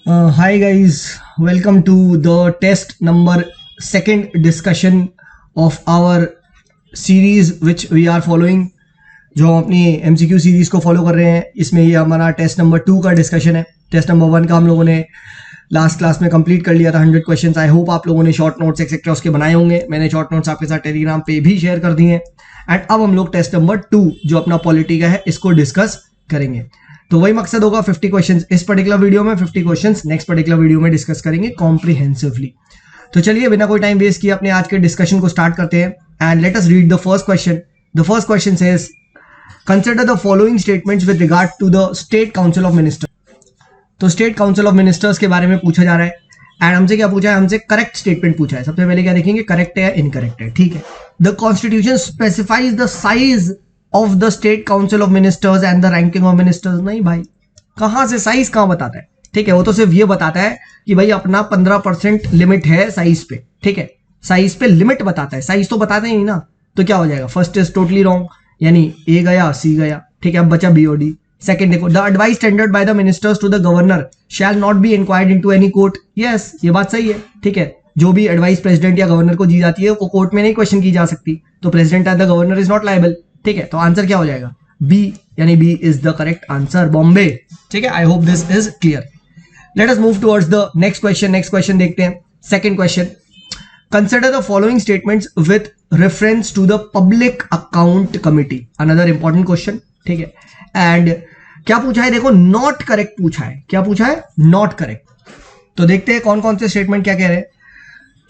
Hi guys, welcome to the test number second discussion of our series which we are following. जो हम अपनी MCQ series को follow कर रहे हैं, इसमें ये हमारा टेस्ट नंबर 2 का डिस्कशन है. टेस्ट नंबर 1 का हम लोगों ने लास्ट क्लास में कंप्लीट कर लिया था 100 क्वेश्चंस. आई होप आप लोगों ने शॉर्ट नोट्स एक्सेट्रा उसके बनाए होंगे. मैंने शॉर्ट नोट्स आपके साथ टेलीग्राम पे भी शेयर कर दिए हैं. एंड अब हम लोग टेस्ट नंबर 2 जो अपना पॉलिटी का है इसको डिस्कस करेंगे. तो वही मकसद होगा 50 क्वेश्चंस इस पर्टिकुलर वीडियो में, 50 क्वेश्चंस नेक्स्ट पर्टिकुलर वीडियो में डिस्कस करेंगे कॉम्प्रिहेंसिवली. तो चलिए बिना कोई टाइम वेस्ट किए अपने आज के डिस्कशन को स्टार्ट करते हैं. And let us read the first question. The first question says consider the following statements with regard to the state council of ministers. तो स्टेट काउंसिल ऑफ मिनिस्टर्स के बारे में पूछा जा रहा है. एंड हमसे क्या पूछा है? हमसे करेक्ट स्टेटमेंट पूछा है. सबसे पहले क्या देखेंगे, करेक्ट है या इनकरेक्ट है. ठीक है. The constitution specifies the size of the state council of ministers and the ranking of ministers. नहीं भाई, कहां से साइज कहां बताता है? ठीक है, वो तो सिर्फ ये बताता है कि भाई अपना 15% लिमिट है साइज पे. ठीक है, साइज पे लिमिट बताता है, साइज तो बताते ही नहीं ना. तो क्या हो जाएगा? फर्स्ट इज टोटली रॉन्ग, यानी ए गया सी गया. ठीक है, अब बचा बीओडी. सेकंड देखो, the advice tendered by the ministers to the governor shall not be inquired into any court. Yes, ये बात सही है. ठीक है, जो भी एडवाइस प्रेसिडेंट या गवर्नर को दी जाती है वो कोर्ट में नहीं क्वेश्चन की जा सकती. तो president and the governor is not liable. ठीक है, तो आंसर क्या हो जाएगा? बी, यानी B is the correct answer, Bombay. ठीक है, I hope this is clear. Let us move towards the next question. Next question देखते हैं. Second question, consider the following statements with reference to the public account committee. Another important question. ठीक है, and क्या पूछा है? देखो, not correct पूछा है. क्या पूछा है? Not correct. तो देखते हैं कौन कौन से स्टेटमेंट क्या कह रहे हैं.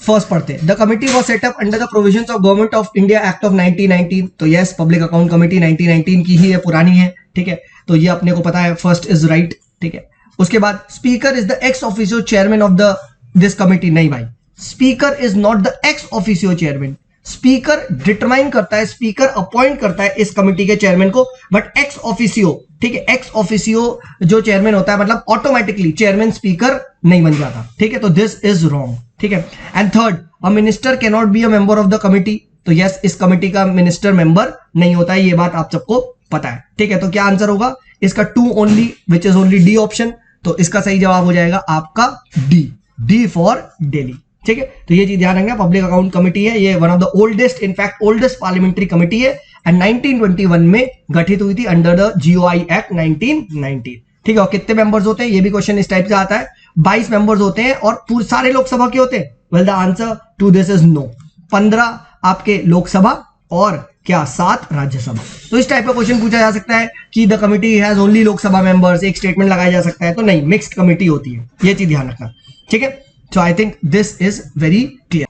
फर्स्ट पढ़ते हैं. The committee was set up under the provisions of government of India act of 1919. तो यस, पब्लिक अकाउंट कमिटी 1919 की ही है, पुरानी है. ठीक है, तो ये अपने को पता है. First is right. ठीक है, उसके बाद speaker is the ex officio chairman of the this committee. नहीं भाई, speaker is not the ex officio chairman. Speaker determine करता है, स्पीकर अपॉइंट करता है इस कमिटी के चेयरमैन को, बट एक्स ऑफिशियो, ठीक है, एक्स ऑफिशियो जो चेयरमैन होता है मतलब ऑटोमेटिकली चेयरमैन स्पीकर नहीं बन जाता. ठीक है, तो दिस इज रॉन्ग. ठीक है, and third, a minister can not be a member of the committee. तो यस, इस कमिटी का मिनिस्टर मेंबर नहीं होता है, ये बात आप सबको पता है. ठीक है, तो क्या आंसर होगा इसका? 2 only, which is only D option. तो इसका सही जवाब हो जाएगा आपका डी, डी फॉर दिल्ली. ठीक है, तो ये चीज ध्यान रखना. पब्लिक अकाउंट कमिटी है, ये one of the oldest, in fact oldest parliamentary committee है एंड 1921 में गठित हुई थी अंडर द जीओआई एक्ट 1919. ठीक है, और कितने मेंबर्स होते हैं? ये भी क्वेश्चन इस टाइप से आता है. 22 मेंबर्स होते हैं और पूरे सारे लोकसभा के होते हैं. Well, the answer to this is no. 15 आपके लोकसभा और क्या 7 राज्यसभा. तो इस टाइप का क्वेश्चन पूछा जा सकता है कि the committee has only Lok Sabha members, एक स्टेटमेंट लगाया जा सकता है. तो नहीं, मिक्स्ड कमिटी होती है, ये चीज ध्यान रखना. ठीक है, so I think this is very clear.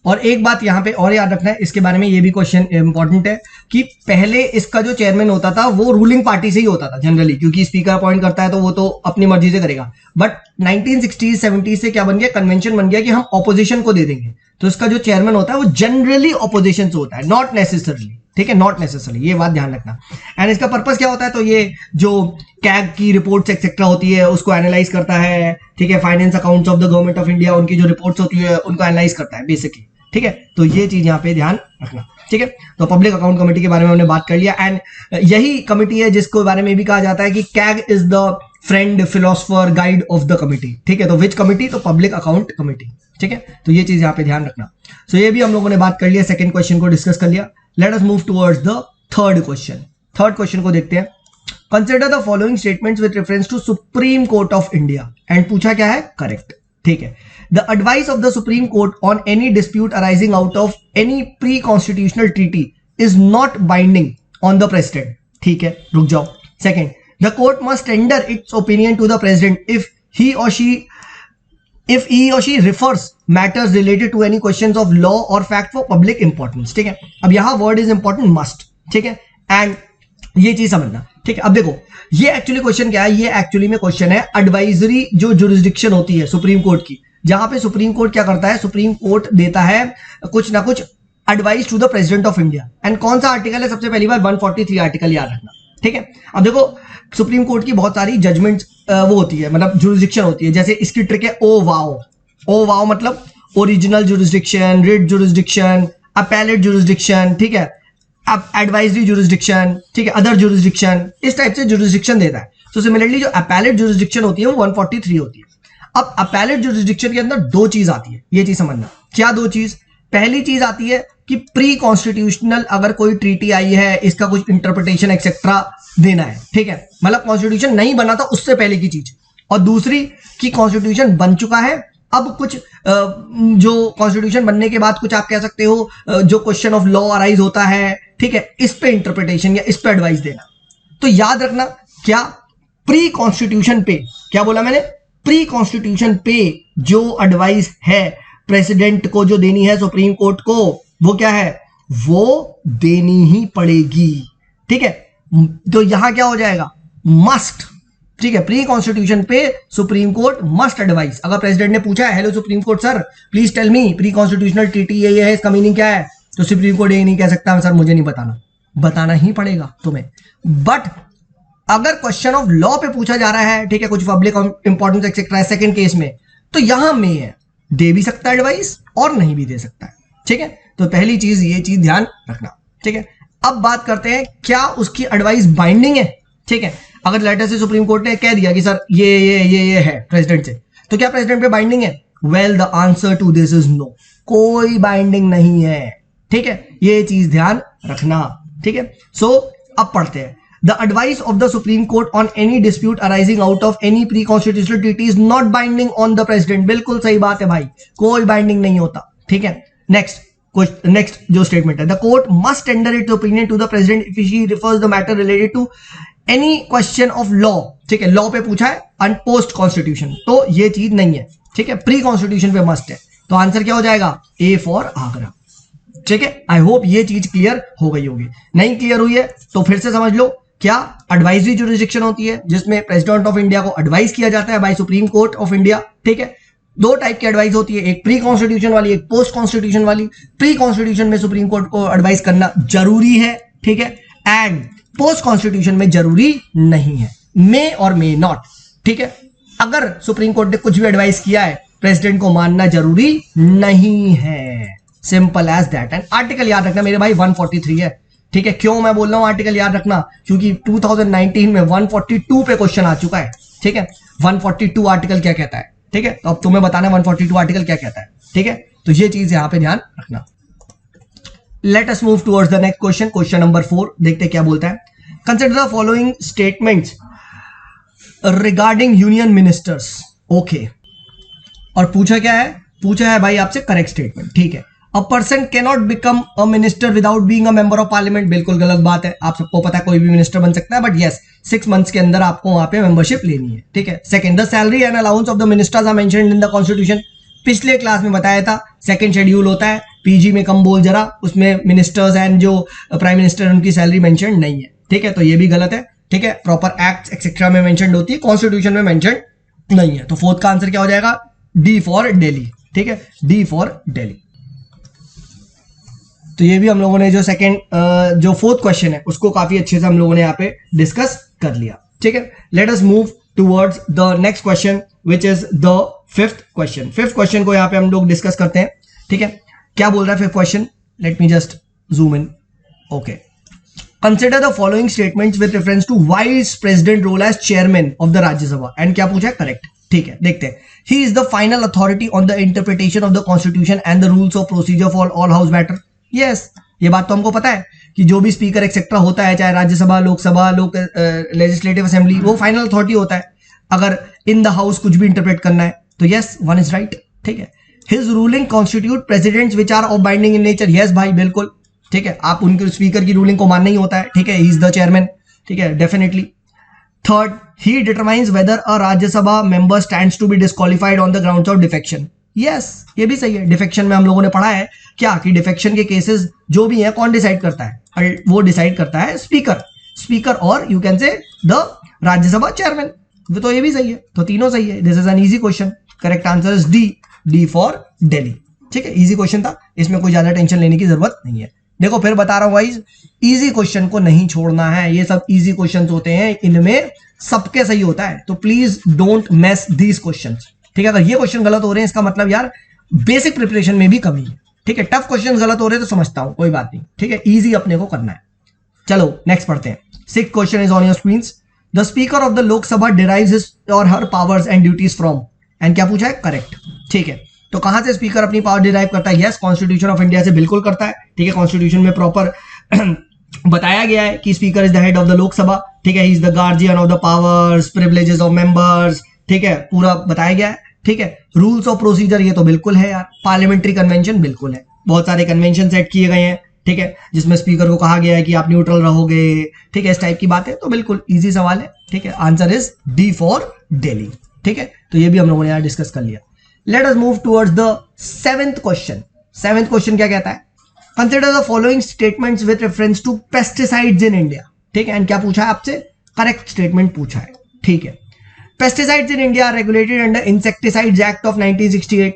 और एक बात यहां पे और याद रखना है इसके बारे में, ये भी क्वेश्चन इंपॉर्टेंट है कि पहले इसका जो चेयरमैन होता था वो रूलिंग पार्टी से ही होता था जनरली, क्योंकि स्पीकर अपॉइंट करता है तो वो तो अपनी मर्जी से करेगा. बट 1960s 70s से क्या बन गया? कन्वेंशन बन गया कि हम ऑपोजिशन को दे देंगे. तो इसका जो चेयरमैन होता है वो जनरली ऑपोजिशन से होता है, नॉट नेसेसरली. ठीक है, नॉट नेसेसरली, ये बात ध्यान रखना. एंड इसका पर्पस क्या होता है? तो ये जो कैग की रिपोर्ट्स एक्सेट्रा होती है उसको एनालाइज करता है. ठीक है, finance accounts of the government of India, उनकी जो रिपोर्ट्स होती है उनको एनालाइज करता है बेसिकली. ठीक है, तो ये चीज यहाँ पे ध्यान रखना. ठीक है, तो पब्लिक अकाउंट कमेटी के बारे में हमने बात कर लिया. एंड यही कमेटी है जिसको बारे में भी कहा जाता है कि CAG is the friend, philosopher, guide of the committee. ठीक है, तो विच कमेटी? तो पब्लिक अकाउंट कमेटी. ठीक है, तो ये चीज यहाँ पे ध्यान रखना. सो ये भी हम लोगों ने बात कर लिया, सेकंड क्वेश्चन को डिस्कस कर लिया. Let us move towards the third question. Third question को देखते हैं. Consider the following statements with reference to supreme court of India. And पूछा क्या है? करेक्ट. ठीक है, the advice of the Supreme Court on any dispute arising out of any pre-constitutional treaty is not binding on the president. ठीक है, रुक जाओ. Second, the court must tender its opinion to the president if he or she refers matters related to any questions of law or fact for public importance. ठीक है, अब यहां word is important, must. ठीक है, and ये चीज समझना. ठीक है, अब देखो ये एक्चुअली क्वेश्चन क्या है? ये एक्चुअली में क्वेश्चन है एडवाइजरी जो जुरिस्डिक्शन होती है सुप्रीम कोर्ट की, जहां पे सुप्रीम कोर्ट क्या करता है? सुप्रीम कोर्ट देता है कुछ ना कुछ advice to the president of India. And कौन सा आर्टिकल है? सबसे पहली बार 143 आर्टिकल याद रखना. ठीक है, अब देखो सुप्रीम कोर्ट की बहुत सारी जजमेंट वो होती है, मतलब जुरिस्डिक्शन होती है. जैसे इसकी ट्रिक है ओ वाओ. ओ वाओ मतलब original jurisdiction, writ jurisdiction, appellate jurisdiction. ठीक है, अब एडवाइजरी जुरिस्डिक्शन. ठीक है, अदर जुरिस्डिक्शन, इस टाइप से जुरिस्डिक्शन देता है. तो सिमिलरली जो अपैलेट जुरिस्डिक्शन होती है वो 143 होती है. अब अपैलेट जुरिसडिक्शन के अंदर दो चीज आती है, ये चीज समझना। क्या दो चीज? पहली चीज आती है कि प्री कॉन्स्टिट्यूशनल अगर कोई ट्रीटी आई है, इसका कुछ इंटरप्रिटेशन एक्सेट्रा देना है, ठीक है, मतलब कॉन्स्टिट्यूशन नहीं बना था उससे पहले की चीज। और दूसरी कि कॉन्स्टिट्यूशन बन चुका है, अब कुछ जो कॉन्स्टिट्यूशन बनने के बाद कुछ आप कह सकते हो जो क्वेश्चन ऑफ लॉ अराइज होता है, ठीक है, इस पे इंटरप्रिटेशन या इस पे एडवाइस देना। तो याद रखना, क्या प्री कॉन्स्टिट्यूशन पे, क्या बोला मैंने, प्री कॉन्स्टिट्यूशन पे जो एडवाइस है प्रेसिडेंट को जो देनी है सुप्रीम कोर्ट को, वो क्या है, वो देनी ही पड़ेगी, ठीक है। तो यहां क्या हो जाएगा, मस्ट, ठीक है, प्री कॉन्स्टिट्यूशन पे सुप्रीम कोर्ट मस्ट एडवाइस। अगर प्रेसिडेंट ने पूछा है, hello supreme court sir please tell me pre constitutional treaty ये है, इसका मीनिंग क्या है, तो सुप्रीम कोर्ट ये नहीं कह सकता सर मुझे नहीं बताना, बताना ही पड़ेगा तुम्हें। बट अगर क्वेश्चन ऑफ लॉ पे पूछा जा रहा है, ठीक है, कुछ पब्लिक इंपॉर्टेंस एक्सेट्रा है सेकंड केस में, तो यहां में है दे भी सकता है एडवाइस और नहीं भी दे सकता है, ठीक है। तो पहली चीज ये चीज ध्यान रखना, ठीक है। अब बात करते हैं क्या उसकी एडवाइस बाइंडिंग है, ठीक है। अगर लेटर से सुप्रीम कोर्ट ने कह दिया कि सर ये है प्रेसिडेंट से, तो क्या प्रेसिडेंट पे बाइंडिंग है? Well the answer to this is no, कोई बाइंडिंग नहीं है, ठीक है, ये चीज ध्यान रखना, ठीक है। सो अब पढ़ते हैं, the advice of the supreme court on any dispute arising out of any pre constitutional treaty is not binding on the president. बिल्कुल सही बात है भाई, कोई बाइंडिंग नहीं होता, ठीक है। नेक्स्ट जो स्टेटमेंट है, the court must tender its opinion to the president if he refers the matter related to any question of law, ठीक है, लॉ पे पूछा है एंड पोस्ट कॉन्स्टिट्यूशन, तो ये चीज नहीं है, ठीक है, प्री कॉन्स्टिट्यूशन पे मस्ट है। तो आंसर क्या हो जाएगा, ए फॉर आगरा, ठीक है। आई होप ये चीज क्लियर हो गई होगी, नहीं क्लियर हुई है तो फिर से समझ लो, क्या एडवाइजरी जुरिसडिक्शन होती है जिसमें प्रेसिडेंट ऑफ इंडिया को एडवाइस किया जाता है by supreme court of India, ठीक है। दो टाइप की एडवाइस होती है, एक प्री कॉन्स्टिट्यूशन वाली, एक पोस्ट कॉन्स्टिट्यूशन वाली। प्री कॉन्स्टिट्यूशन में सुप्रीम कोर्ट को एडवाइस करना जरूरी है, ठीक है, एंड पोस्ट कॉन्स्टिट्यूशन में जरूरी नहीं है, मे और मे नॉट, ठीक है। अगर सुप्रीम कोर्ट ने कुछ भी एडवाइस किया है, प्रेसिडेंट को मानना जरूरी नहीं है, simple as that. And article याद रखना मेरे भाई 143 है, ठीक है। क्यों मैं बोल रहा हूं आर्टिकल याद रखना, क्योंकि 2019 में 142 पे क्वेश्चन आ चुका है, ठीक है। 142 आर्टिकल क्या कहता है, ठीक है, तो अब तुम्हें बताना 142 आर्टिकल क्या कहता है, ठीक है। तो ये चीज यहां पे ध्यान रखना। Let us move towards the next question, question number 4, देखते क्या बोलता है। Consider the following statements regarding union ministers, okay. और पूछा क्या है, पूछा है भाई आपसे करेक्ट स्टेटमेंट, ठीक है। A person can not become a minister without being a member of parliament, बिल्कुल गलत बात है, आप सबको पता है कोई भी मिनिस्टर बन सकता है, बट यस 6 मंथ्स के अंदर आपको वहां पे मेंबरशिप लेनी है, ठीक है। Second, the salary and allowance of the ministers are mentioned in the constitution, पिछले क्लास में बताया था, सेकंड शेड्यूल होता है, पीजी में कम बोल जरा, उसमें मिनिस्टर्स एंड जो प्राइम मिनिस्टर उनकी सैलरी मेंशन नहीं है, ठीक है, तो ये भी गलत है, ठीक है। प्रॉपर एक्ट एक्सेट्रा में मेंशन होती है, कॉन्स्टिट्यूशन में मेंशन नहीं है। तो फोर्थ का आंसर क्या हो जाएगा, डी फॉर दिल्ली, ठीक है, डी फॉर दिल्ली। तो ये भी हम लोगों ने जो सेकंड जो फोर्थ क्वेश्चन है उसको काफी अच्छे से हम लोगों ने यहाँ पे डिस्कस कर लिया, ठीक है। Late us move towards the next question which is the fifth question. Fifth question को यहाँ पे हम लोग डिस्कस करते हैं, ठीक है। क्या बोल रहा है fifth question, let me just zoom in, okay. Consider the following statements with reference to vice president role as chairman of the Rajya Sabha, and क्या पूछा है, करेक्ट, ठीक है। देखते हैं, he is the final authority on the interpretation of the constitution and the rules of procedure for all house matter. Yes, ये बात तो हमको पता है कि जो भी स्पीकर एक्सेट्रा होता है, चाहे राज्यसभा, लोकसभा, लेजिस्लेटिव असेंबली, वो फाइनल अथॉरिटी होता है अगर इन द हाउस कुछ भी इंटरप्रेट करना है, तो यस वन इज राइट, ठीक है। His ruling constitute presidents which are of binding in nature, yes भाई बिल्कुल, ठीक है, आप उनके स्पीकर की रूलिंग को मानना ही होता है, ठीक है, ही इज द चेयरमैन, ठीक है, definitely. Third, he determines whether a Rajya Sabha member stands to be disqualified on the grounds of defection, yes ये भी सही है। डिफेक्शन में हम लोगों ने पढ़ा है क्या कि डिफेक्शन के केसेस जो भी है कौन डिसाइड करता है, वो डिसाइड करता है स्पीकर और you can say the Rajya Sabha chairman, तो ये भी सही है, तो तीनों सही है। This is an easy question, correct answer is D for Delhi, ठीक है, इजी क्वेश्चन था, इसमें कोई ज्यादा टेंशन लेने की जरूरत नहीं है। देखो फिर बता रहा हूं गाइस, इजी क्वेश्चन को नहीं छोड़ना है, ये सब इजी क्वेश्चंस होते हैं, इनमें सबके सही होता है, तो please don't mess these questions, ठीक है। अगर ये क्वेश्चन गलत हो रहे हैं इसका मतलब यार बेसिक प्रिपरेशन में भी कमी है, ठीक है। टफ क्वेश्चन गलत हो रहे हैं तो समझता हूं, कोई बात नहीं, ठीक है, इजी अपने को करना है। चलो नेक्स्ट पढ़ते हैं। Sixth question is on your screens. The speaker of the Lok Sabha derives his or her powers and duties from, and क्या पूछा है, करेक्ट। ठीक है, तो कहां से स्पीकर अपनी पावर डिराइव करता है, यस कॉन्स्टिट्यूशन ऑफ इंडिया से बिल्कुल करता है। ठीक है, कॉन्स्टिट्यूशन में प्रॉपर बताया गया है कि speaker is the head of the Lok Sabha. ठीक है, ही is the guardian of the powers, privileges of members. ठीक है, पूरा बताया गया है। ठीक है, रूल्स ऑफ प्रोसीजर ये तो बिल्कुल है यार। पार्लियामेंट्री कन्वेंशन बिल्कुल है, बहुत सारे कन्वेंशन सेट किए गए हैं। ठीक है, जिसमें स्पीकर को कहा गया है कि आप न्यूट्रल रहोगे। ठीक है, इस टाइप की बात है, तो बिल्कुल इजी सवाल है। ठीक है, answer is D for Delhi. ठीक है, तो ये भी हम लोगों ने यहाँ डिस्कस कर लिया। Let us move towards the seventh question. Seventh question क्या कहता है, consider the following statements with reference to pesticides in India. ठीक है, एंड क्या पूछा है आपसे, करेक्ट स्टेटमेंट पूछा है। ठीक है, pesticides in India regulated under insecticides act of 1968।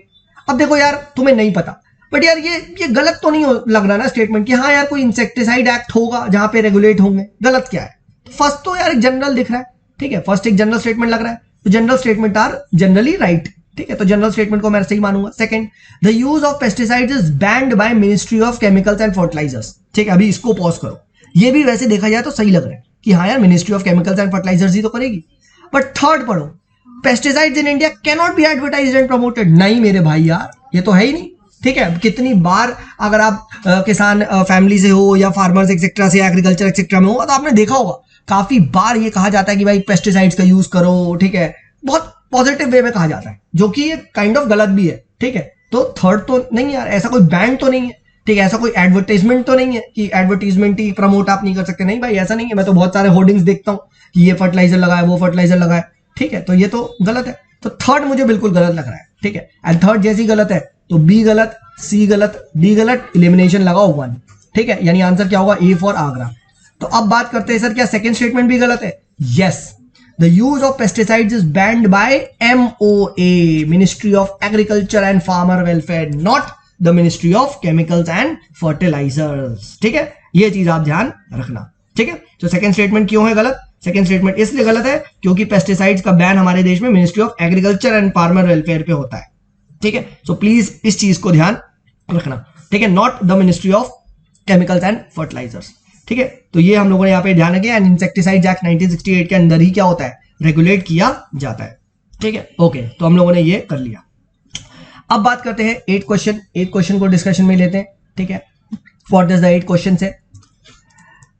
अब देखो यार, तुम्हें नहीं पता, बट यार ये गलत तो नहीं लग रहा ना स्टेटमेंट कि हाँ यार कोई इंसेक्टिसाइड एक्ट होगा जहां पे रेगुलेट होंगे। गलत क्या है, फर्स्ट तो यार एक जनरल दिख रहा है। ठीक है, फर्स्ट एक जनरल स्टेटमेंट लग रहा है, तो general statement are generally right. ठीक है, तो जनरल स्टेटमेंट को मैं सही मानूंगा। Second, the use of pesticides is banned by ministry of chemicals and fertilisers. ठीक है, अभी इसको पॉज करो, ये भी वैसे देखा जाए तो सही लग रहा है कि हाँ यार ministry of chemicals and fertilisers ही तो करेगी। बट थर्ड पढ़ो, pesticides in India can not be advertised and promoted. नहीं मेरे भाई यार, ये तो है ही नहीं। ठीक है, कितनी बार अगर आप किसान फैमिली से हो या फार्मर्स एक्सेट्रा से, एग्रीकल्चर एक्सेट्रा में हो, तो आपने देखा होगा काफी बार ये कहा जाता है कि भाई पेस्टिसाइड्स का यूज करो। ठीक है, बहुत पॉजिटिव वे में कहा जाता है, जो कि ये काइंड ऑफ गलत भी है। ठीक है, तो थर्ड तो नहीं यार, ऐसा कोई बैंड तो नहीं है। ठीक है, ऐसा कोई एडवर्टाइजमेंट तो नहीं है कि एडवर्टाइजमेंट ही प्रमोट आप नहीं कर सकते। नहीं भाई, ऐसा नहीं है। मैं तो बहुत सारे होर्डिंग्स देखता हूँ कि ये फर्टिलाइजर लगा है, वो फर्टिलाइजर लगा है। ठीक है, तो ये तो गलत है। तो थर्ड मुझे बिल्कुल गलत लग रहा है। ठीक है, एंड थर्ड जैसी गलत है तो बी गलत, सी गलत, डी गलत, एलिमिनेशन लगाओ 1। ठीक है, यानी आंसर क्या होगा, ए फॉर आगरा। तो अब बात करते हैं सर, क्या सेकंड स्टेटमेंट भी गलत है? Yes, the use of pesticides is banned by MOA, ministry of agriculture and farmer welfare, not the ministry of chemicals and fertilisers. ठीक है, ये चीज आप ध्यान रखना। ठीक है, तो सेकंड स्टेटमेंट क्यों है गलत? सेकंड स्टेटमेंट इसलिए गलत है क्योंकि पेस्टिसाइड्स का बैन हमारे देश में ministry of agriculture and farmer welfare पे होता है। ठीक है, सो प्लीज इस चीज को ध्यान रखना। ठीक है, not the ministry of chemicals and fertilisers. ठीक है, तो ये हम लोगों ने यहाँ पे ध्यान रखिए। एंड इंसेक्टिसाइड एक्ट 1968 के अंदर ही क्या होता है, रेगुलेट किया जाता है। ठीक है, ओके, तो हम लोगों ने ये कर लिया। अब बात करते हैं 8 क्वेश्चन। 8 क्वेश्चन को डिस्कशन में लेते हैं। ठीक है, व्हाट इज द 8 क्वेश्चन है,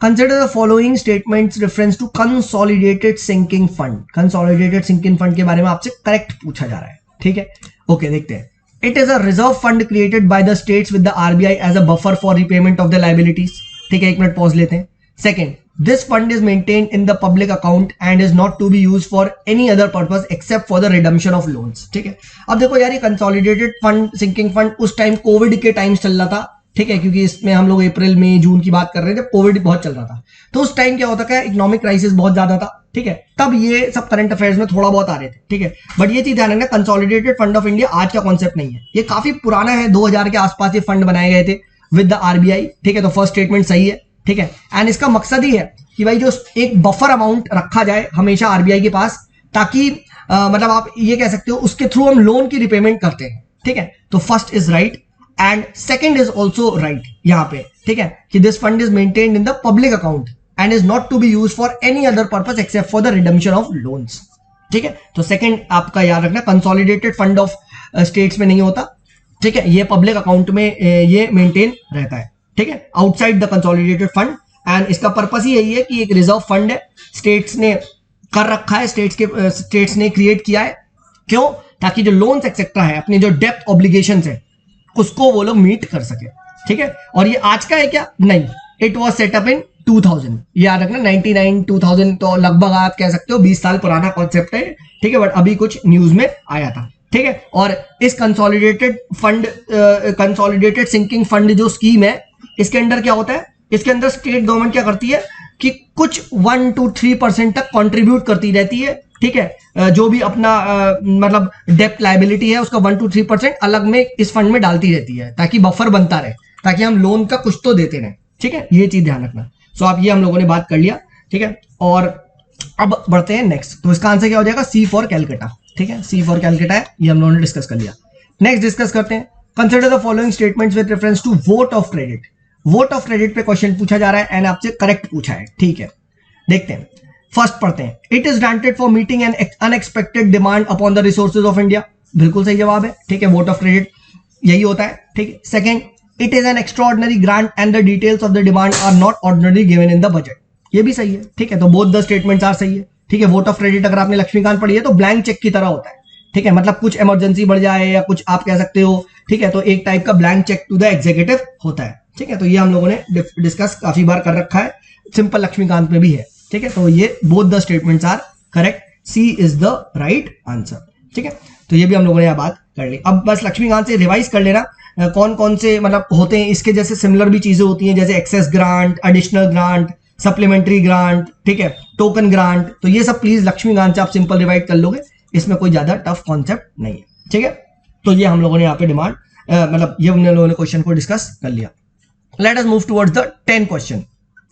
consider the following statements reference to consolidated sinking fund. Consolidated sinking fund के बारे में आपसे करेक्ट पूछा जा रहा है। ठीक है, ओके, देखते हैं। It is a reserve fund created by the states with the RBI as a buffer for repayment of the liabilities. ठीक है, 1 मिनट पॉज लेते हैं। Second, this fund is maintained in the public account and is not to be used for any other purpose except for the redemption of loans. ठीक है, अब देखो यार, ये कंसोलिडेटेड फंड, सिंकिंग फंड उस time COVID के time चल रहा था। ठीक है, क्योंकि इसमें हम लोग अप्रैल मई जून की बात कर रहे थे, कोविड बहुत चल रहा था। तो उस टाइम क्या होता था, इकोनॉमिक क्राइसिस बहुत ज्यादा था। ठीक है, तब ये सब करंट अफेयर्स में थोड़ा बहुत आ रहे थे। ठीक है, बट ये चीज ध्यान रखना, कंसोलिडेटेड फंड ऑफ इंडिया आज का कॉन्सेप्ट नहीं है, ये काफी पुराना है। 2000 के आसपास ये फंड बनाए गए थे विद द आरबीआई। ठीक है, तो फर्स्ट स्टेटमेंट सही है। ठीक है, एंड इसका मकसद ही है कि भाई जो एक बफर अमाउंट रखा जाए हमेशा आरबीआई के पास, ताकि मतलब आप ये कह सकते हो उसके थ्रू हम लोन की रिपेमेंट करते हैं। ठीक है, तो first is right and second is also right यहाँ पे। ठीक है, कि this fund is maintained in the public account and is not to be used for any other purpose except for the redemption of loans. ठीक है, तो second आपका याद रखना, कंसोलिडेटेड फंड ऑफ स्टेट्स में नहीं होता। ठीक है, ये पब्लिक अकाउंट में ये मेंटेन रहता है। ठीक है, outside the consolidated fund, and इसका पर्पस ही यही है कि एक रिजर्व फंड है, स्टेट्स ने कर रखा है, स्टेट्स ने क्रिएट किया है। क्यों? ताकि जो लोन्स एक्सेट्रा है, अपने जो डेप्थ ऑब्लिगेशंस है, उसको वो लोग मीट कर सके। ठीक है, और ये आज का है क्या? नहीं, इट वॉज सेटअप इन 2000। याद रखना, 99 2000 तो लगभग आप कह सकते हो 20 साल पुराना कॉन्सेप्ट है। ठीक है, बट अभी कुछ न्यूज में आया था। ठीक है, और इस consolidated fund, consolidated sinking fund जो स्कीम है, इसके अंदर क्या होता है, इसके अंदर स्टेट गवर्नमेंट क्या करती है कि कुछ 1 to 3% तक कंट्रीब्यूट करती रहती है। ठीक है, जो भी अपना मतलब डेप्थ लायबिलिटी है उसका 1 to 3% अलग में इस फंड में डालती रहती है, ताकि बफर बनता रहे, ताकि हम लोन का कुछ तो देते रहे। ठीक है, ये चीज ध्यान रखना। सो आप ये हम लोगों ने बात कर लिया। ठीक है, और अब बढ़ते हैं नेक्स्ट। तो इसका आंसर क्या हो जाएगा? सी फॉर कैलकाटा। ठीक है, सी फॉर कैलकाटा है, ये हम लोगों ने डिस्कस कर लिया। नेक्स्ट डिस्कस करते हैं, consider the following statements with reference to vote of credit. Vote of credit पे क्वेश्चन पूछा जा रहा है एंड आपसे करेक्ट पूछा है। ठीक है, देखते हैं, फर्स्ट पढ़ते हैं। It is granted for meeting N unexpected demand upon the resources of India. बिल्कुल सही जवाब है, ठीक है, वोट ऑफ क्रेडिट यही होता है, ठीक है। Second, it is an extraordinary grant and the details of the demand are not ordinary given in the budget, ये भी सही है, ठीक है। तो बोथ द स्टेटमेंट्स आर सही है, ठीक है। वोट ऑफ क्रेडिट अगर आपने लक्ष्मीकांत पढ़ी है तो ब्लैंक चेक की तरह होता है, ठीक है, मतलब कुछ इमरजेंसी बढ़ जाए या कुछ आप कह सकते हो, ठीक है, तो एक टाइप का blank cheque to the executive होता है, ठीक है। तो ये हम लोगों ने डिस्कस काफी बार कर रखा है, सिंपल लक्ष्मीकांत में भी है, ठीक है। तो ये both the statements are correct, C is the right answer, ठीक है। तो ये भी हम लोगों ने यहाँ बात कर ली। अब बस लक्ष्मीकांत से रिवाइज कर लेना कौन कौन से मतलब होते हैं, इसके जैसे सिमिलर भी चीजें होती हैं, जैसे excess grant, additional grant, supplementary grant, ठीक है, टोकन ग्रांट। तो ये सब प्लीज लक्ष्मीकांत से आप सिंपल रिवाइज कर लोगे, इसमें कोई ज्यादा टफ कॉन्सेप्ट नहीं है, ठीक है। तो ये हम लोगों ने यहाँ पे डिमांड मतलब ये हम लोगों ने क्वेश्चन को डिस्कस कर लिया। Let us move towards the 10 question.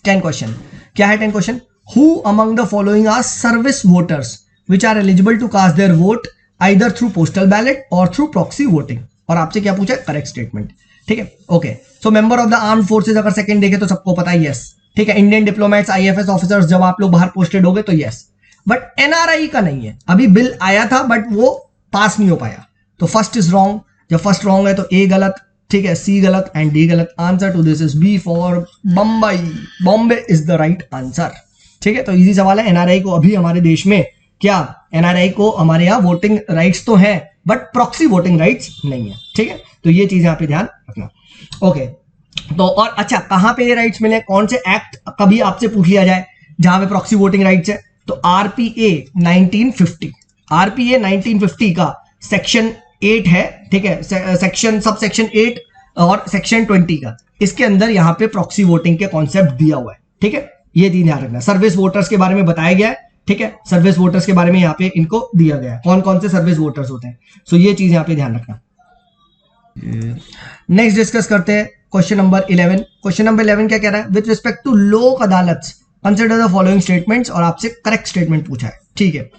10 question क्या है? 10 question, who among the following are service voters which are eligible to cast their vote either through postal ballot और थ्रू प्रॉक्सी वोटिंग। और आपसे क्या पूछा है? करेक्ट स्टेटमेंट, ठीक है। Okay, so member of the armed forces अगर second देखे तो सबको पता है, यस, ठीक है। इंडियन डिप्लोमेट्स, आईएफएस ऑफिसर्स, जब आप लोग बाहर पोस्टेड होगे तो यस। बट एनआरआई का नहीं है, अभी बिल आया था बट वो पास नहीं हो पाया, तो फर्स्ट इज रॉन्ग। जब फर्स्ट रॉन्ग है तो ए गलत, ठीक है, सी गलत एंड डी गलत। Answer to this is B for Bambai, Bombay is the right answer, ठीक है। तो इजी सवाल है। एनआरआई को अभी हमारे देश में क्या, एनआरआई को हमारे यहाँ वोटिंग राइट्स तो है बट प्रॉक्सी वोटिंग राइट्स नहीं है, ठीक है। तो ये चीज यहाँ पे ध्यान रखना। ओके, तो और अच्छा, कहां पे ये राइट्स मिले, कौन से एक्ट कभी आपसे पूछ लिया जाए जहां पे प्रॉक्सी वोटिंग राइट्स है, तो आरपीए 1950, आरपीए 1950 का सेक्शन 8 है, ठीक है, सेक्शन सब सेक्शन 8 और सेक्शन 20 का, इसके अंदर यहां पे प्रॉक्सी वोटिंग के कॉन्सेप्ट दिया हुआ है, ठीक है। ये चीज ध्यान रखना। सर्विस वोटर्स के बारे में बताया गया है, ठीक है, सर्विस वोटर्स के बारे में यहाँ पे इनको दिया गया है, कौन कौन से सर्विस वोटर्स होते हैं। सो ये चीज यहाँ पे ध्यान रखना। नेक्स्ट डिस्कस करते हैं क्वेश्चन नंबर 11। क्वेश्चन नंबर 11 क्या कह रहा है? विद रिस्पेक्ट टू लोक अदालत कंसिडर द फॉलोइंग स्टेटमेंट्स, और आपसे करेक्ट स्टेटमेंट पूछा है, ठीक है।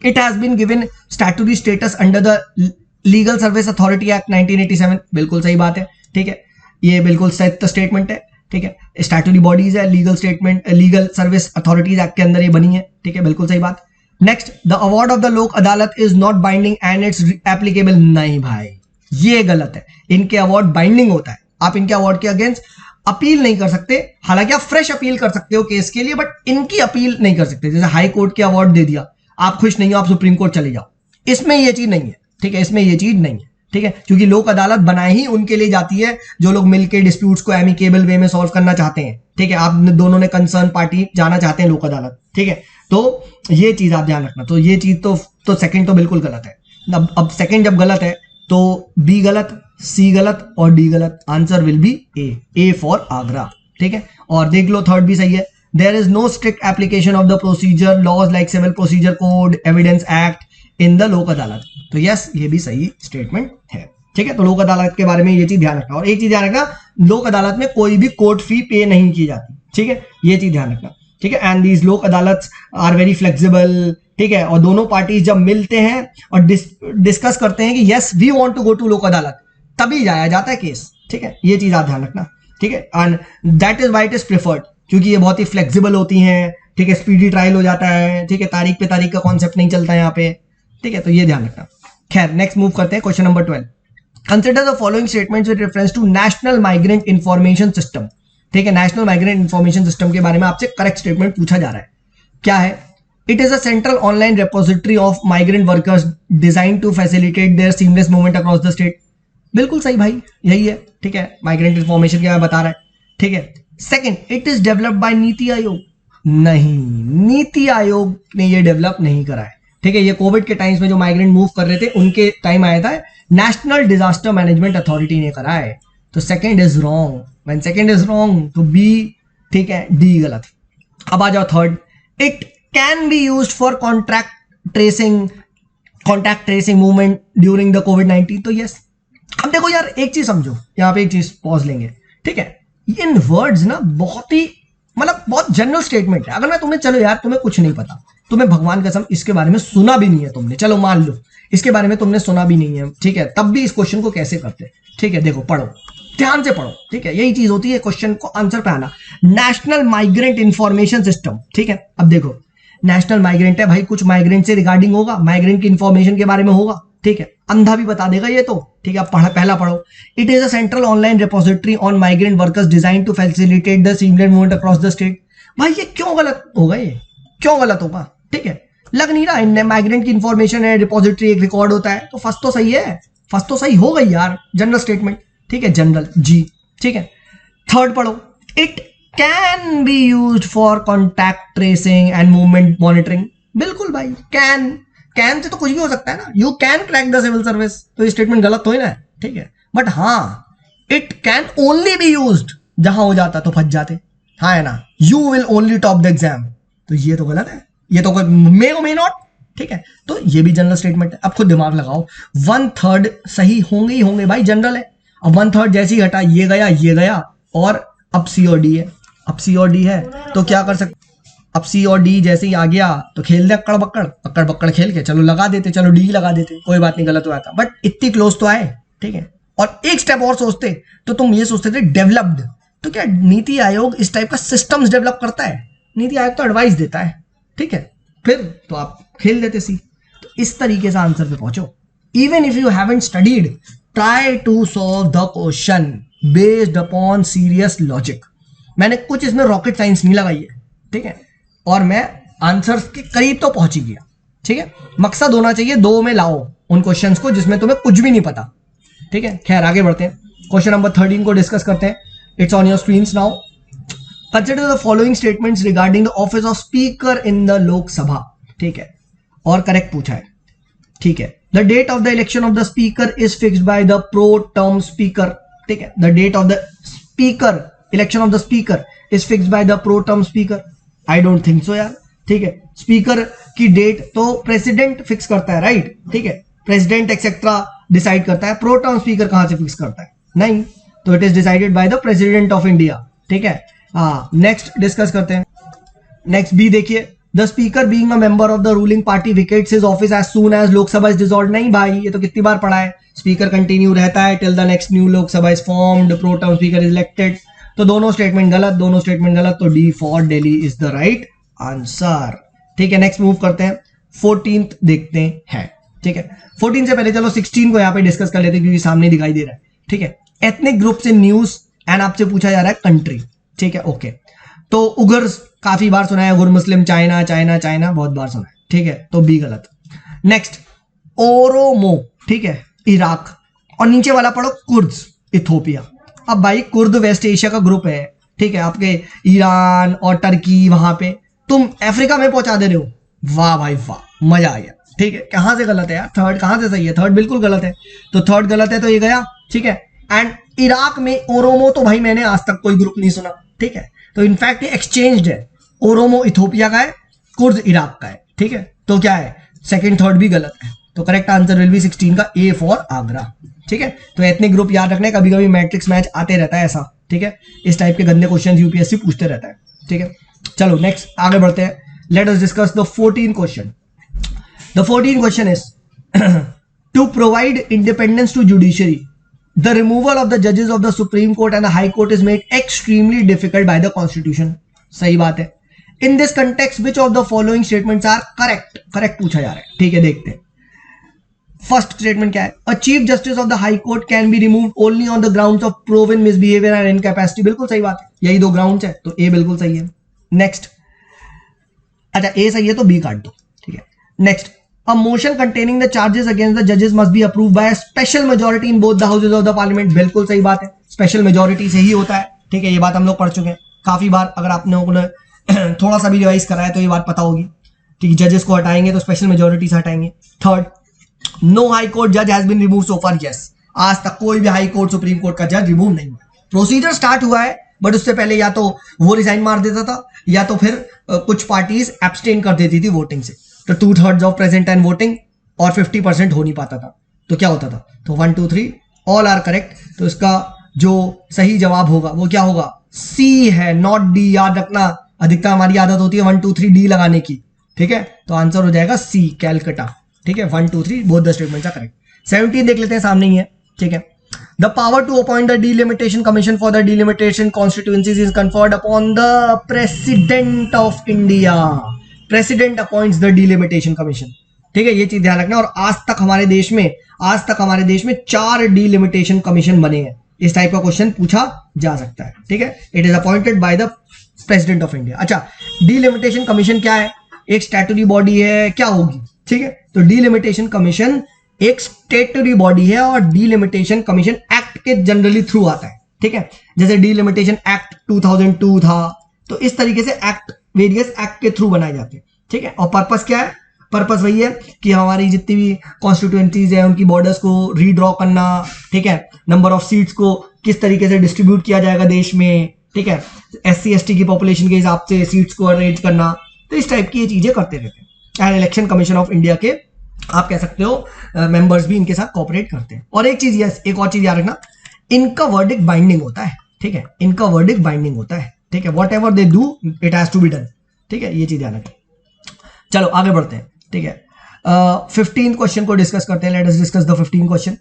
It has been given statutory status under the legal service authority act 1987, बिल्कुल सही बात है, ठीक है, ये बिल्कुल सही स्टेटमेंट है, ठीक है। स्टैट्यूटरी बॉडीज है, legal statement, legal service authorities act के अंदर ये बनी है, ठीक है, बिल्कुल सही बात। Next, the award of the Lok अदालत is not binding and it's applicable, नहीं भाई, ये गलत है। इनके अवार्ड बाइंडिंग होता है, आप इनके अवार्ड के अगेंस्ट अपील नहीं कर सकते, हालांकि आप फ्रेश अपील कर सकते हो केस के लिए, बट इनकी अपील नहीं कर सकते। जैसे हाई कोर्ट के अवार्ड दे दिया, आप खुश नहीं हो, आप सुप्रीम कोर्ट चले जाओ, इसमें ये चीज नहीं है, ठीक है, इसमें ये चीज नहीं है, ठीक है, क्योंकि लोक अदालत बनाई ही उनके लिए जाती है जो लोग मिलकर डिस्प्यूट्स को एमिकेबल वे में सॉल्व करना चाहते हैं, ठीक है। आप दोनों ने कंसर्न पार्टी जाना चाहते हैं लोक अदालत, ठीक है, तो ये चीज आप ध्यान रखना। तो ये चीज तो सेकंड तो बिल्कुल गलत है। अब सेकंड जब गलत है तो बी गलत, सी गलत और डी गलत। Answer will be A for Agra, ठीक है। और देख लो थर्ड भी सही है। There is no strict application of the procedure laws like civil procedure code, evidence act in the Lok Adalat. तो यस, ये भी सही स्टेटमेंट है, ठीक है। तो लोक अदालत के बारे में ये चीज ध्यान रखना। और एक चीज ध्यान रखना, लोक अदालत में कोई भी कोर्ट फी पे नहीं की जाती, ठीक है, ये चीज ध्यान रखना, ठीक है। एंड दीज लोक अदालत आर वेरी फ्लेक्सिबल, ठीक है। और दोनों पार्टीज जब मिलते हैं और डिस्कस करते हैं कि yes we want to go to Lok Adalat, तभी जाया जाता है केस, ठीक है, ये चीज आप ध्यान रखना, ठीक है। And that is why it is preferred, क्योंकि ये बहुत ही फ्लेक्सिबल होती हैं, ठीक है, स्पीडी ट्रायल हो जाता है, ठीक है, तारीख पे तारीख का कॉन्सेप्ट नहीं चलता है यहाँ पे, ठीक है। तो ये ध्यान रखना। खैर, नेक्स्ट मूव करते हैं question number 12। Consider the following statements with reference to national migrant information system, ठीक है। नेशनल माइग्रेंट इंफॉर्मेशन सिस्टम के बारे में आपसे करेक्ट स्टेटमेंट पूछा जा रहा है। क्या है? It is a central online repository of migrant workers design to facilitate their seamless movement across the state. बिल्कुल सही भाई, यही है, ठीक है, माइग्रेंट इंफॉर्मेशन क्या बता रहा है, ठीक है। Second, it is developed by NITI Aayog, नहीं, नीति आयोग ने ये डेवलप नहीं करा है, ठीक है। ये कोविड के टाइम्स में जो माइग्रेंट मूव कर रहे थे उनके टाइम आया था, नेशनल डिजास्टर मैनेजमेंट अथॉरिटी ने करा है। तो second is wrong, when second is wrong तो बी, ठीक है, डी गलत। अब आ जाओ third, it can be used for contact tracing movement during the कोविड-19, तो यस। अब देखो यार, एक चीज समझो, यहाँ पे एक चीज पॉज लेंगे, ठीक है। इन वर्ड्स ना बहुत ही मतलब बहुत जनरल स्टेटमेंट है। अगर मैं तुम्हें, चलो यार तुम्हें कुछ नहीं पता, तुम्हें भगवान कसम इसके बारे में सुना भी नहीं है तुमने, चलो मान लो इसके बारे में तुमने सुना भी नहीं है, ठीक है, तब भी इस क्वेश्चन को कैसे करते, ठीक है। देखो, पढ़ो, ध्यान से पढ़ो, ठीक है, यही चीज होती है क्वेश्चन को आंसर पे आना। नेशनल माइग्रेंट इंफॉर्मेशन सिस्टम, ठीक है। अब देखो, नेशनल माइग्रेंट है भाई, कुछ माइग्रेंट से रिगार्डिंग होगा, माइग्रेंट की इंफॉर्मेशन के बारे में होगा, ठीक है, अंधा भी बता देगा ये तो, ठीक है। पहला पढ़ो, it is a central online repository on migrant workers design to facilitate the seamless movement across the state. भाई ये क्यों गलत होगा, ये क्यों गलत होगा, ठीक है, लग नहीं रहा। इनने माइग्रेंट की इंफॉर्मेशन है, रिपोजिटरी एक रिकॉर्ड होता है, तो फर्स्ट तो सही है, फर्स्ट तो सही हो गई यार, जनरल स्टेटमेंट, ठीक है, जनरल जी, ठीक है। थर्ड पढ़ो, it can be used for contact tracing and movement monitoring. बिल्कुल भाई, कैन से तो कुछ भी हो सकता है ना, you can crack the civil service, तो ये स्टेटमेंट गलत हो ही ना है, ठीक है। बट हाँ, it can only be used, जहां हो जाता तो फंस जाते, हाँ है ना, you will only top the exam, तो ये तो गलत है, ये तो मे नॉट, ठीक है। तो ये भी जनरल स्टेटमेंट है। अब खुद दिमाग लगाओ, 1/3 सही होंगे ही होंगे भाई, जनरल है। अब 1/3 जैसे ही हटा, ये गया और अब सी और डी है, अब सी और डी है तो क्या कर सकते, अब सी और डी जैसे ही आ गया तो खेल दे अक्कड़ बक्कड़ खेल के, चलो लगा देते, चलो डी लगा देते, कोई बात नहीं, गलत हुआ था, बट इतनी क्लोज तो आए, ठीक है। और एक स्टेप और सोचते तो तुम ये सोचते थे डेवलप्ड, तो क्या नीति आयोग इस टाइप का सिस्टम्स डेवलप करता है? नीति आयोग तो एडवाइस देता है, ठीक है, फिर तो आप खेल देते सी। तो इस तरीके से आंसर पे पहुंचो। Even if you haven't studied, try to solve the question based upon serious logic. मैंने कुछ इसमें रॉकेट साइंस नहीं लगाई है, ठीक है, और मैं आंसर्स के करीब तो पहुंच ही गया, ठीक है। मकसद होना चाहिए 2 में लाओ उन क्वेश्चंस को जिसमें तुम्हें कुछ भी नहीं पता, ठीक है। खैर आगे बढ़ते हैं, क्वेश्चन नंबर 13 को डिस्कस करते हैं। It's on your screens now. Consider the following statements regarding the office of speaker in the Lok Sabha, ठीक है, और करेक्ट पूछा है, ठीक है। The date of the election of the speaker is fixed by the pro term speaker, ठीक है। The date of the speaker, election of the speaker is fixed by the pro term speaker. I don't think so यार, ठीक है। Speaker की date तो president fix करता है, right, ठीक है, प्रेसिडेंट एक्सेट्रा डिसाइड करता है। प्रो टर्म स्पीकर कहां से फिक्स करता है? नहीं, तो it is decided by the president of India, ठीक है। हाँ, नेक्स्ट डिस्कस करते हैं। नेक्स्ट बी देखिए, the speaker being a member of the ruling party vacates his office as soon as Lok Sabha is dissolved. नहीं भाई, ये तो कितनी बार पढ़ा है, स्पीकर कंटिन्यू रहता है till the next new Lok Sabha is formed, pro term speaker is elected. तो दोनों स्टेटमेंट गलत, दोनों स्टेटमेंट गलत, तो D for Delhi is the right answer, ठीक है। नेक्स्ट मूव करते हैं, 14th देखते हैं, ठीक है। 14 से पहले चलो 16 को यहाँ पे डिस्कस कर लेते हैं क्योंकि सामने दिखाई दे रहा है, ठीक है। Ethnic groups in news and आपसे पूछा जा रहा है कंट्री, ठीक है, ओके। तो उगर काफी बार सुना है, उगर मुस्लिम, चाइना चाइना चाइना बहुत बार सुना है, ठीक है, तो बी गलत। नेक्स्ट ओरोमो, ठीक है, इराक, और नीचे वाला पढ़ो कुर्द्स, इथोपिया। अब भाई कुर्द वेस्ट एशिया का ग्रुप है, ठीक है, आपके ईरान और टर्की वहां पे, तुम अफ्रीका में पहुंचा दे रहे हो, वाह भाई वाह, मजा आ गया, ठीक है। कहां से गलत है यार, थर्ड कहां से सही है? थर्ड बिल्कुल गलत है, तो थर्ड गलत है, तो ये गया, ठीक है। एंड इराक में ओरोमो तो भाई मैंने आज तक कोई ग्रुप नहीं सुना, ठीक है, तो इनफैक्ट ये एक्सचेंज्ड है, ओरोमो इथोपिया का है, कुर्द इराक का है, ठीक है। तो क्या है, सेकंड थर्ड भी गलत है, तो करेक्ट आंसर विल बी 16 का ए फॉर आगरा, ठीक है। तो एथनिक ग्रुप याद रखना है, कभी कभी मैट्रिक्स मैच आते रहता है ऐसा, ठीक है, इस टाइप के गंदे क्वेश्चन यूपीएससी पूछते रहता है, ठीक है। चलो नेक्स्ट आगे बढ़ते हैं, let us discuss the 14th question. The 14th question is to provide independence to judiciary, the removal of the जजेस of the supreme court and the high court is made extremely difficult by the constitution. सही बात है। In this context which of the following statements are correct? Correct पूछा जा रहा है, ठीक है, देखते हैं। फर्स्ट स्टेटमेंट क्या है? A chief justice of the high court can be removed only on the grounds of proven misbehaviour and incapacity. बिल्कुल सही बात है, यही 2 ग्राउंड्स है, तो ए बिल्कुल सही है। नेक्स्ट, अच्छा ए सही है तो बी काट दो, ठीक है। Next, a motion containing the charges against the जजेस must be approved by special majority in both the houses of the parliament. बिल्कुल सही बात है, स्पेशल मेजॉरिटी से ही होता है, ठीक है, ये बात हम लोग पढ़ चुके हैं काफी बार। अगर आपने थोड़ा सा भी रिवाइज करा है तो ये बात पता होगी, ठीक है, जजेस को हटाएंगे तो स्पेशल मेजॉरिटी से हटाएंगे। थर्ड, नो हाई कोर्ट जज has been remove so far. Yes, आज तक कोई भी हाई कोर्ट सुप्रीम कोर्ट का जज रिमूव नहीं हुआ। प्रोसीजर स्टार्ट हुआ है, बट उससे पहले या तो वो रिजाइन मार देता था या तो फिर कुछ पार्टीज एब्सटेन कर देती थी वोटिंग से, तो 2/3 ऑफ प्रेजेंट एंड वोटिंग और 50% हो नहीं पाता था, तो क्या होता था? तो 1 2 3 ऑल आर करेक्ट। तो इसका जो सही जवाब होगा वो क्या होगा? सी है, नॉट डी। याद रखना, अधिकतर हमारी आदत होती है 1 2 3 डी लगाने की, ठीक है, तो आंसर हो जाएगा सी, कैलकटा, ठीक है। 1 2 3 both the statements are correct. 17 देख लेते हैं, सामने ही है, ठीक है। The power to appoint the delimitation commission for the delimitation constituencies is conferred upon the President of India. President appoints the delimitation commission. ठीक है, ये चीज ध्यान रखना। और आज तक हमारे देश में 4 डिलिमिटेशन कमीशन बने हैं। इस टाइप का क्वेश्चन पूछा जा सकता है। ठीक है, it is appointed by the president of India. अच्छा, डिलिमिटेशन कमीशन क्या है? एक स्टैट्यूटरी बॉडी है, क्या होगी? ठीक है, तो डिलिमिटेशन कमीशन एक स्टैट्यूटरी बॉडी है और डिलिमिटेशन कमीशन एक्ट के जनरली थ्रू आता है। ठीक है, जैसे डिलिमिटेशन एक्ट 2002 था, तो इस तरीके से एक्ट वेरियस एक्ट के थ्रू बनाए जाते हैं। ठीक है, और पर्पस क्या है? पर्पस वही है कि हमारी जितनी भी कॉन्स्टिट्यूएंसीज है उनकी बॉर्डर्स को रीड्रॉ करना। ठीक है, नंबर ऑफ सीट्स को किस तरीके से डिस्ट्रीब्यूट किया जाएगा देश में। ठीक है, SC ST की पॉपुलेशन के हिसाब से सीट्स को अरेंज करना, तो इस टाइप की ये चीजें करते रहते हैं। And election commission of India के आप कह सकते हो मेंबर्स भी इनके साथ कोऑपरेट करते हैं। और एक और चीज याद रखना, इनका वर्डिक्ट बाइंडिंग होता है। ठीक है, इनका वर्डिक्ट बाइंडिंग होता है। ठीक है, whatever they do it has to be done. ठीक है, ये चीज ध्यान रखें। चलो आगे बढ़ते हैं। ठीक है, 15 क्वेश्चन को डिस्कस करते हैं। Let us discuss the 15 question.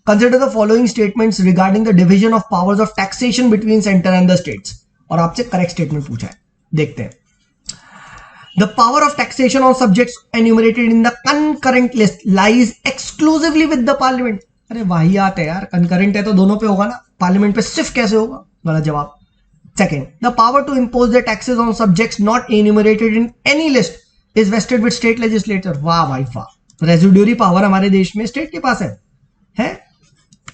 Consider the following statements regarding the division of powers of taxation between centre and the states. और आपसे करेक्ट स्टेटमेंट पूछा है, देखते हैं। The power of taxation on subjects enumerated in the concurrent list lies exclusively with the parliament। अरे वाहियात है यार, concurrent है तो दोनों पे होगा ना, पार्लियामेंट पे सिर्फ कैसे होगा? गलत जवाब। Second, the power to impose the taxes on subjects not enumerated in any list is vested with state legislature। वाह भाई वाह, रेजिड्यूरी पावर हमारे देश में स्टेट के पास है?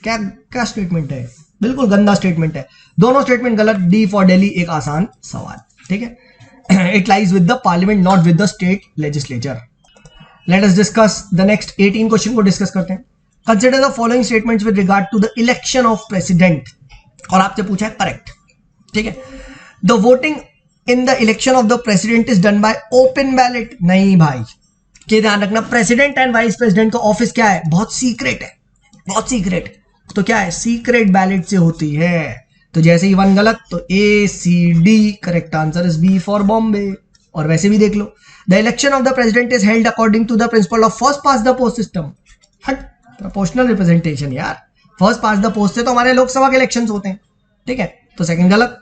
क्या स्टेटमेंट है? बिल्कुल गंदा स्टेटमेंट है। दोनों स्टेटमेंट गलत। डी फॉर दिल्ली एक आसान सवाल। ठीक है, it lies with the parliament not with the state legislature। let us discuss the next 18 question को डिस्कस करते हैं। consider the following statements with regard to the election of president। और आपसे पूछा है करेक्ट। ठीक है, the voting in the election of the president is done by open ballot। नहीं भाई, ये ध्यान रखना, प्रेसिडेंट एंड वाइस प्रेसिडेंट का ऑफिस क्या है? बहुत सीक्रेट है, बहुत सीक्रेट। तो क्या है? सीक्रेट बैलेट से होती है। तो जैसे ही 1 गलत तो ACD, correct answer is B for Bombay. और वैसे भी देख लो, the election of the president is held according to the principle of first past the post system. हट, प्रोपोर्शनल रिप्रेजेंटेशन यार, फर्स्ट पास द पोस्ट से तो हमारे लोकसभा के इलेक्शंस होते हैं। ठीक है, तो सेकंड गलत।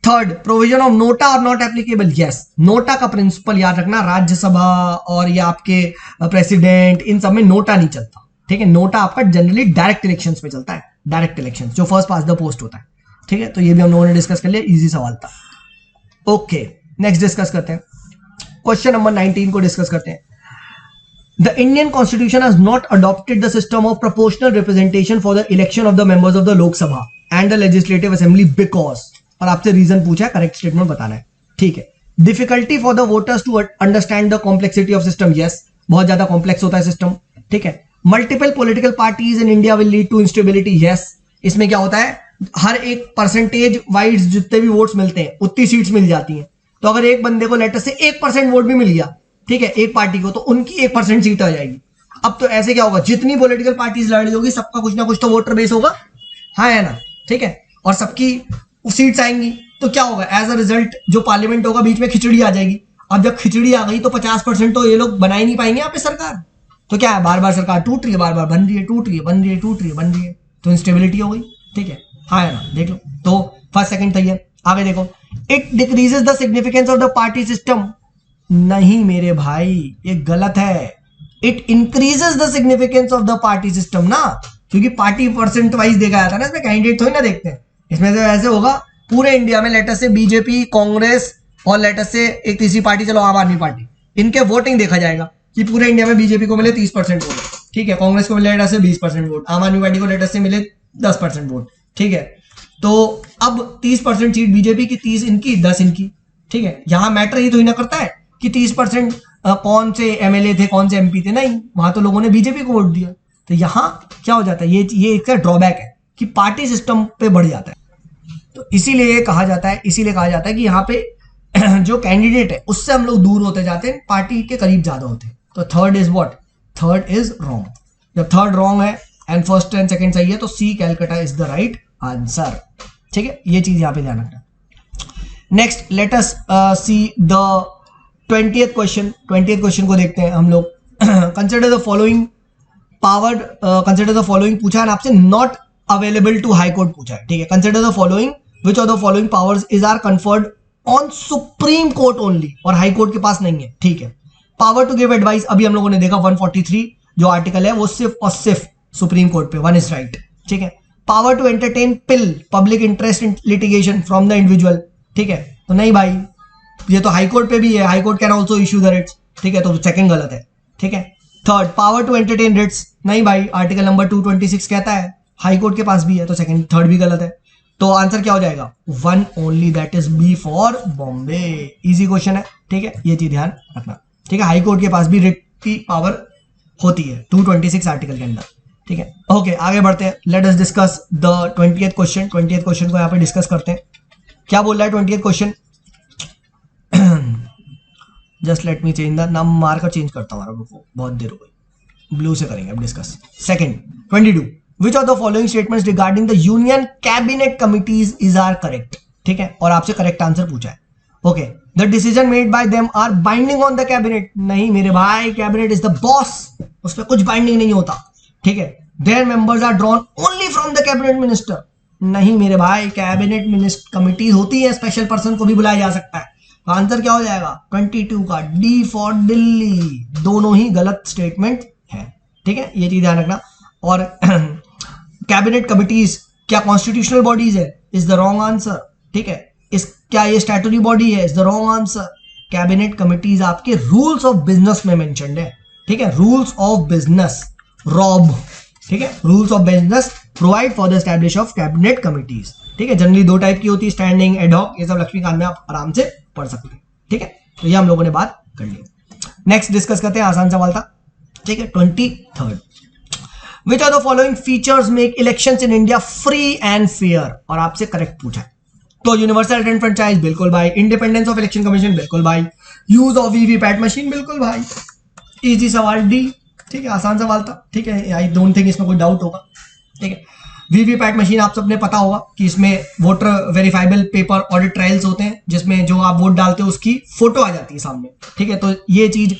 थर्ड, प्रोविजन ऑफ नोटा और नॉट एप्लीकेबल। यस, नोटा का प्रिंसिपल याद रखना, राज्यसभा और ये आपके प्रेसिडेंट, इन सब में नोटा नहीं चलता। ठीक है, नोटा आपका जनरली डायरेक्ट इलेक्शंस में चलता है, डायरेक्ट इलेक्शंस जो फर्स्ट पास द पोस्ट होता है। ठीक है, तो ये भी हम लोगों ने डिस्कस कर लिया, इजी सवाल था। ओके, नेक्स्ट डिस्कस करते हैं। क्वेश्चन नंबर 19 को डिस्कस करते हैं। The Indian constitution has not adopted the system of proportional representation for the election of the members of the Lok Sabha and the legislative assembly because. और आपसे reason पूछा है, correct statement बताना है। ठीक है, difficulty for the voters to understand the complexity of system. Yes, बहुत ज्यादा कॉम्प्लेक्स होता है सिस्टम। ठीक है, multiple political parties in India will lead to instability. Yes, इसमें क्या होता है, हर एक परसेंटेज वाइज जितने भी वोट्स मिलते हैं उतनी सीट्स मिल जाती हैं। तो अगर एक बंदे को लेटर से 1% वोट भी मिल गया, ठीक है, एक पार्टी को, तो उनकी 1% सीट आ जाएगी। अब तो ऐसे क्या होगा, जितनी पॉलिटिकल पार्टीज लड़ रही होगी सबका कुछ ना कुछ तो वोटर बेस होगा, हाँ है ना? ठीक है, और सबकी सीट्स आएंगी तो क्या होगा, एज अ रिजल्ट जो पार्लियामेंट होगा बीच में खिचड़ी आ जाएगी। अब जब खिचड़ी आ गई तो 50% तो ये लोग बना ही नहीं पाएंगे यहाँ पे सरकार। तो क्या है, बार बार सरकार टूट रही है, बार बार बन रही है, टूट रही है, बन रही है, टूट रही है, बन रही है, तो इंस्टेबिलिटी हो गई। ठीक है, हाँ है ना? देख लो, तो फर्स्ट सेकंड सही है। आगे देखो, it decreases the significance of the party system. नहीं मेरे भाई, ये गलत है। It increases the significance of the party system ना, क्योंकि पार्टी परसेंट वाइज देखा जाता है ना, इसमें कैंडिडेट थोड़ी ना देखते हैं। इसमें तो ऐसे होगा पूरे इंडिया में लेटर से बीजेपी, कांग्रेस और लेटर से एक तीसरी पार्टी, चलो आम आदमी पार्टी, इनके वोटिंग देखा जाएगा कि पूरे इंडिया में बीजेपी को मिले 30% वोट, ठीक है, कांग्रेस को मिले लेटर से 20% वोट, आम आदमी पार्टी को लेटर से मिले 10% वोट। ठीक है, तो अब 30% सीट बीजेपी की, 30 इनकी, 10 इनकी। ठीक है, यहां मैटर ये तो ही ना करता है कि 30% कौन से एमएलए थे, कौन से एमपी थे, नहीं, वहां तो लोगों ने बीजेपी को वोट दिया। तो यहां क्या हो जाता है, ये इसका ड्रॉबैक है कि पार्टी सिस्टम पे बढ़ जाता है। तो इसीलिए कहा जाता है कि यहाँ पे जो कैंडिडेट है उससे हम लोग दूर होते जाते हैं, पार्टी के करीब ज्यादा होते हैं। तो third is what, third is wrong. जब थर्ड रॉन्ग है एंड फर्स्ट एंड सेकंड सही है तो C Calcutta is the right answer. ठीक है, ये चीज यहाँ पे ध्यान रखना। Next let us see the 20th question. 20th question को देखते हैं हम लोग। Consider the following power, consider the following पूछा है आपसे, not available to high court पूछा है। ठीक है, consider the following, which of the following powers is are conferred on supreme court only, और हाई कोर्ट के पास नहीं है। ठीक है, पावर टू गिव एडवाइस अभी हम लोगों ने देखा 143 जो आर्टिकल है वो सिर्फ और सिर्फ सुप्रीम कोर्ट पे, वन इज राइट, ठीक है। Power to entertain PIL public interest in litigation from the individual, ठीक है, तो नहीं भाई, ये तो हाई कोर्ट पे भी है, high court can also issue the writs, ठीक है, तो सेकंड गलत है, ठीक है। Third, power to entertain writs, नहीं भाई, आर्टिकल नंबर 226 कहता है, हाई कोर्ट के पास भी है, तो सेकंड थर्ड भी गलत है। तो आंसर क्या हो जाएगा, one only, that is B for Bombay. Easy question है, ठीक है, ये चीज ध्यान रखना, ठीक है। हाई कोर्ट के पास भी रिट की पावर होती है 226 आर्टिकल के अंदर, ठीक है। ओके, आगे बढ़ते हैं, let us discuss the 20th question. 20th question को यहाँ पे डिस्कस करते हैं। क्या बोल रहा है 20th question, just let me change the नाम, मार्कर चेंज करता हूँ, रुको बहुत देर हो गई, ब्लू से करेंगे अब discuss. Second 22, which of the following statements regarding the union cabinet committees is are correct, ठीक है, और आपसे करेक्ट आंसर पूछा है। Okay, the decision made by them are binding on the cabinet, नहीं मेरे भाई, कैबिनेट इज द बॉस, उस पर कुछ बाइंडिंग नहीं होता, ठीक है। Their members are drawn only from the cabinet minister, नहीं मेरे भाई, कैबिनेट मिनिस्टर कमिटी होती है, स्पेशल पर्सन को भी बुलाया जा सकता है। तो आंसर क्या हो जाएगा 22 का, डी फॉर दिल्ली। दोनों ही गलत स्टेटमेंट है, ठीक है, ये चीज ध्यान रखना। और कैबिनेट कमिटीज क्या कॉन्स्टिट्यूशनल बॉडीज है, इज द रॉन्ग आंसर, ठीक है। इस क्या ये स्टैट्यूटरी बॉडी है, is the wrong answer. Cabinet committees आपके रूल्स ऑफ बिजनेस में मेंशन्ड है, ठीक है, रूल्स ऑफ बिजनेस, रॉब, ठीक है, rules of business provide for the establish of cabinet committees, ठीक है। जनरली दो टाइप की होती है, स्टैंडिंग, एडहॉक, ये सब लक्ष्मीकांत में आप आराम से पढ़ सकते हैं, ठीक है। तो ये हम लोगों ने बात कर ली। नेक्स्ट डिस्कस करते हैं, आसान सवाल था, ठीक है। 23rd, which are the following features make elections in India free and fair, और आपसे करेक्ट पूछा है। तो यूनिवर्सल एंड फ्रेंचाइज बिल्कुल भाई, इंडिपेंडेंस ऑफ इलेक्शन कमीशन बिल्कुल भाई, यूज ऑफ वीवीपैट मशीन बिल्कुल भाई, इजी सवाल डी, ठीक है, आसान सवाल था, ठीक है, आई डोंट थिंक इसमें कोई डाउट होगा, ठीक है। वीवीपैट मशीन आप सबने पता होगा कि इसमें voter verifiable paper audit trials होते हैं, जिसमें जो आप वोट डालते हो उसकी फोटो आ जाती है सामने, ठीक है। तो ये चीज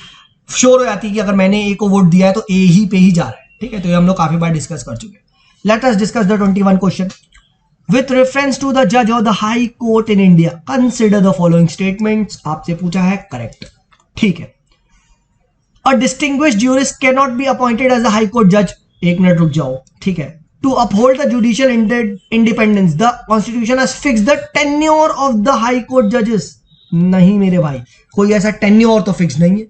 श्योर हो जाती है कि अगर मैंने ए को वोट दिया है तो ए ही पे ही जा रहा है, ठीक है। तो ये हम लोग काफी बार डिस्कस कर चुके हैं। Let us discuss the 21 question. With reference to the जज of the high court in India consider the following statements, आपसे पूछा है, करेक्ट, ठीक है। A distinguished jurist can not be appointed as a high court जज, एक minute रुक जाओ, ठीक है। To uphold the judicial independence the constitution has fixed the tenure of the high court जजेस, नहीं मेरे भाई, कोई ऐसा टेन्योर तो फिक्स नहीं है,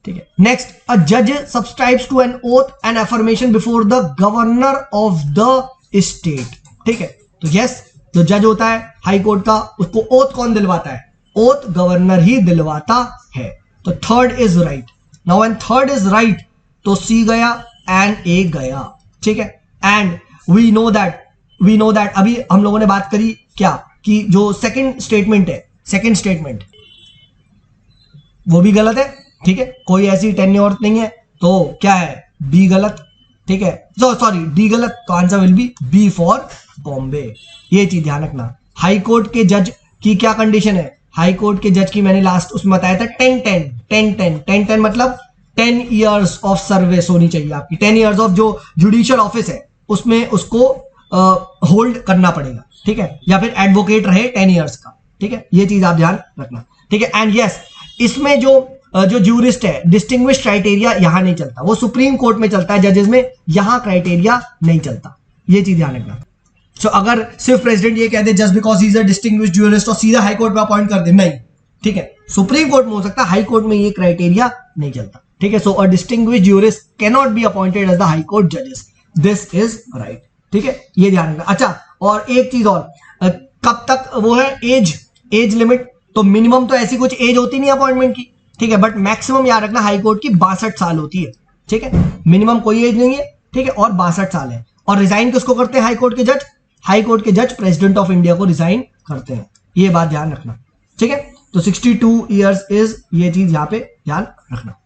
ठीक है। नेक्स्ट, अ जज subscribes to an oath and affirmation before the governor of the state, ठीक है। तो यस, जो जज होता है हाई कोर्ट का, उसको ओथ कौन दिलवाता है, ओथ गवर्नर ही दिलवाता है। तो third is right. Now when third is right तो सी गया एंड ए गया, ठीक है। एंड वी नो दैट अभी हम लोगों ने बात करी क्या, कि जो सेकंड स्टेटमेंट है, सेकंड स्टेटमेंट वो भी गलत है, ठीक है, कोई ऐसी टेन्योर नहीं है, तो क्या है, बी गलत, ठीक है, सॉरी डी गलत, तो answer will be B for Bombay. ये चीज ध्यान रखना। हाई कोर्ट के जज की क्या कंडीशन है, हाई कोर्ट के जज की मैंने लास्ट उसमें बताया था 10-10 मतलब 10 इयर्स ऑफ सर्विस होनी चाहिए आपकी, 10 इयर्स ऑफ जो जुडिशियल ऑफिस है उसमें उसको होल्ड करना पड़ेगा, ठीक है, या फिर एडवोकेट रहे 10 इयर्स का, ठीक है, ये चीज आप ध्यान रखना, ठीक है। एंड यस, इसमें जो ज्यूरिस्ट है, डिस्टिंग्विश्ड क्राइटेरिया यहां नहीं चलता, वो सुप्रीम कोर्ट में चलता है जजेस में, यहां क्राइटेरिया नहीं चलता, ये चीज ध्यान रखना। सो अगर सिर्फ प्रेसिडेंट ये कह they just because he is a distinguished jurist और सीधा हाई कोर्ट में अपॉइंट कर दे, नहीं, ठीक है, सुप्रीम कोर्ट में हो सकता है, हाई कोर्ट में ये क्राइटेरिया नहीं चलता, ठीक है। So a distinguished jurist can not be appointed as the high court जजेस, दिस इज राइट, ठीक है, ये ध्यान रखना। अच्छा, और एक चीज और, कब तक वो है एज लिमिट, तो मिनिमम तो ऐसी कुछ एज होती नहीं अपॉइंटमेंट की, ठीक है, बट मैक्सिमम याद रखना हाई कोर्ट की 62 साल होती है, ठीक है, मिनिमम कोई एज नहीं है, ठीक है, और 62 साल है। और रिजाइन किसको करते हैं हाई कोर्ट के जज, हाई कोर्ट के जज प्रेसिडेंट ऑफ इंडिया को रिजाइन करते हैं, ये बात ध्यान रखना, ठीक है। तो 62 इयर्स इज, ये चीज यहां पे ध्यान रखना।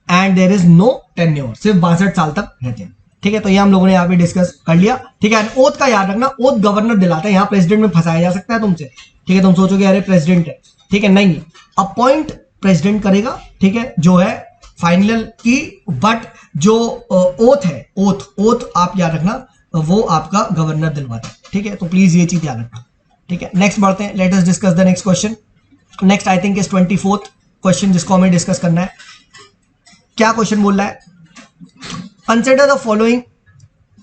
And there is no tenure, सिर्फ 62 साल तक रहते हैं, ठीक है। तो ये हम लोगों ने यहाँ पे डिस्कस कर लिया, ठीक है। ओथ का याद रखना, ओथ गवर्नर दिलाता है, यहाँ प्रेसिडेंट में फंसाया जा सकता है तुमसे, ठीक है, तुम सोचोगे अरे प्रेसिडेंट है, ठीक है, नहीं, अपॉइंट प्रेसिडेंट करेगा, ठीक है, जो है फाइनल की, बट जो ओथ है, ओथ आप याद रखना, वो आपका गवर्नर दिलवाता है, ठीक है। तो प्लीज ये चीज याद रखना, ठीक है। नेक्स्ट बढ़ते हैं, let us discuss the next question. Next I think is 24th, question जिसको हमें डिस्कस करना है। क्या क्वेश्चन बोल रहा है? Consider the following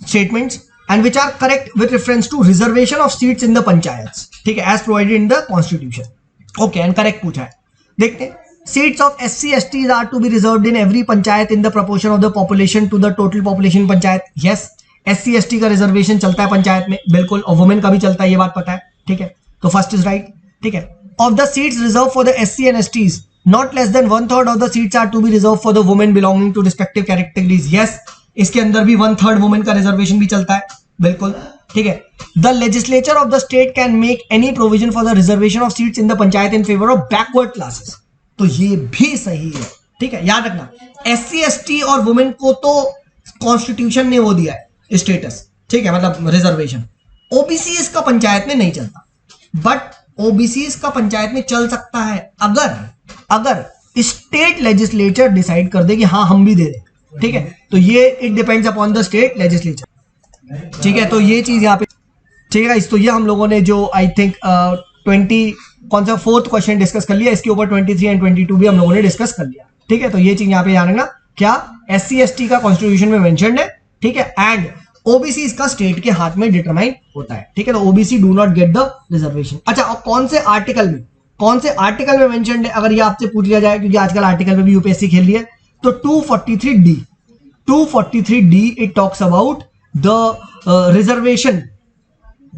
statements and which are correct with reference to reservation of seats in the panchayat, ठीक है, as provided in the constitution. Okay, and correct पूछा है। देखते हैं। Seats of SC STs are to be reserved in every panchayat in the proportion of the population to the total population panchayat. Yes, SC ST का reservation चलता है पंचायत में, बिल्कुल, और वुमेन का भी चलता है, ये बात पता है, ठीक है। तो फर्स्ट इज राइट, ठीक है। Of the seats reserve for the SC and STs, not less than 1/3 of the seats are to be reserved for the women belonging to respective categories. Yes, इसके अंदर भी 1/3 वुमेन का reservation भी चलता है, बिल्कुल, ठीक है। The legislature of the state can make any provision for the reservation of seats in the panchayat in favor of backward classes. तो ये भी सही है, ठीक है। याद रखना, SC ST और वुमेन को तो कॉन्स्टिट्यूशन ने वो दिया है स्टेटस, ठीक है, मतलब रिजर्वेशन। OBC इसका पंचायत में नहीं चलता, बट OBC इसका पंचायत में चल सकता है अगर स्टेट लेजिस्लेचर डिसाइड कर दे कि हाँ हम भी दे दें, ठीक है। तो ये it depends upon the state legislature, ठीक है। तो ये चीज यहाँ पे, ठीक है। तो ये हम लोगों ने जो आई थिंक 20 कौन सा 4th क्वेश्चन डिस्कस कर लिया, इसके ऊपर 23 एंड 22 भी हम लोगों ने डिस्कस कर लिया, ठीक है। तो ये चीज यहाँ पे ध्यान रखना, क्या SC ST का कॉन्स्टिट्यूशन में मेंशन्ड है, ठीक है, एंड OBC इसका स्टेट के हाथ में डिटरमाइन होता है, ठीक है। तो OBC do not get the reservation. अच्छा, और कौन से आर्टिकल में मेंशन्ड है, अगर ये आपसे पूछ लिया जाए, क्योंकि आजकल आर्टिकल में भी UPSC खेल रही है, तो 243D it talks about the reservation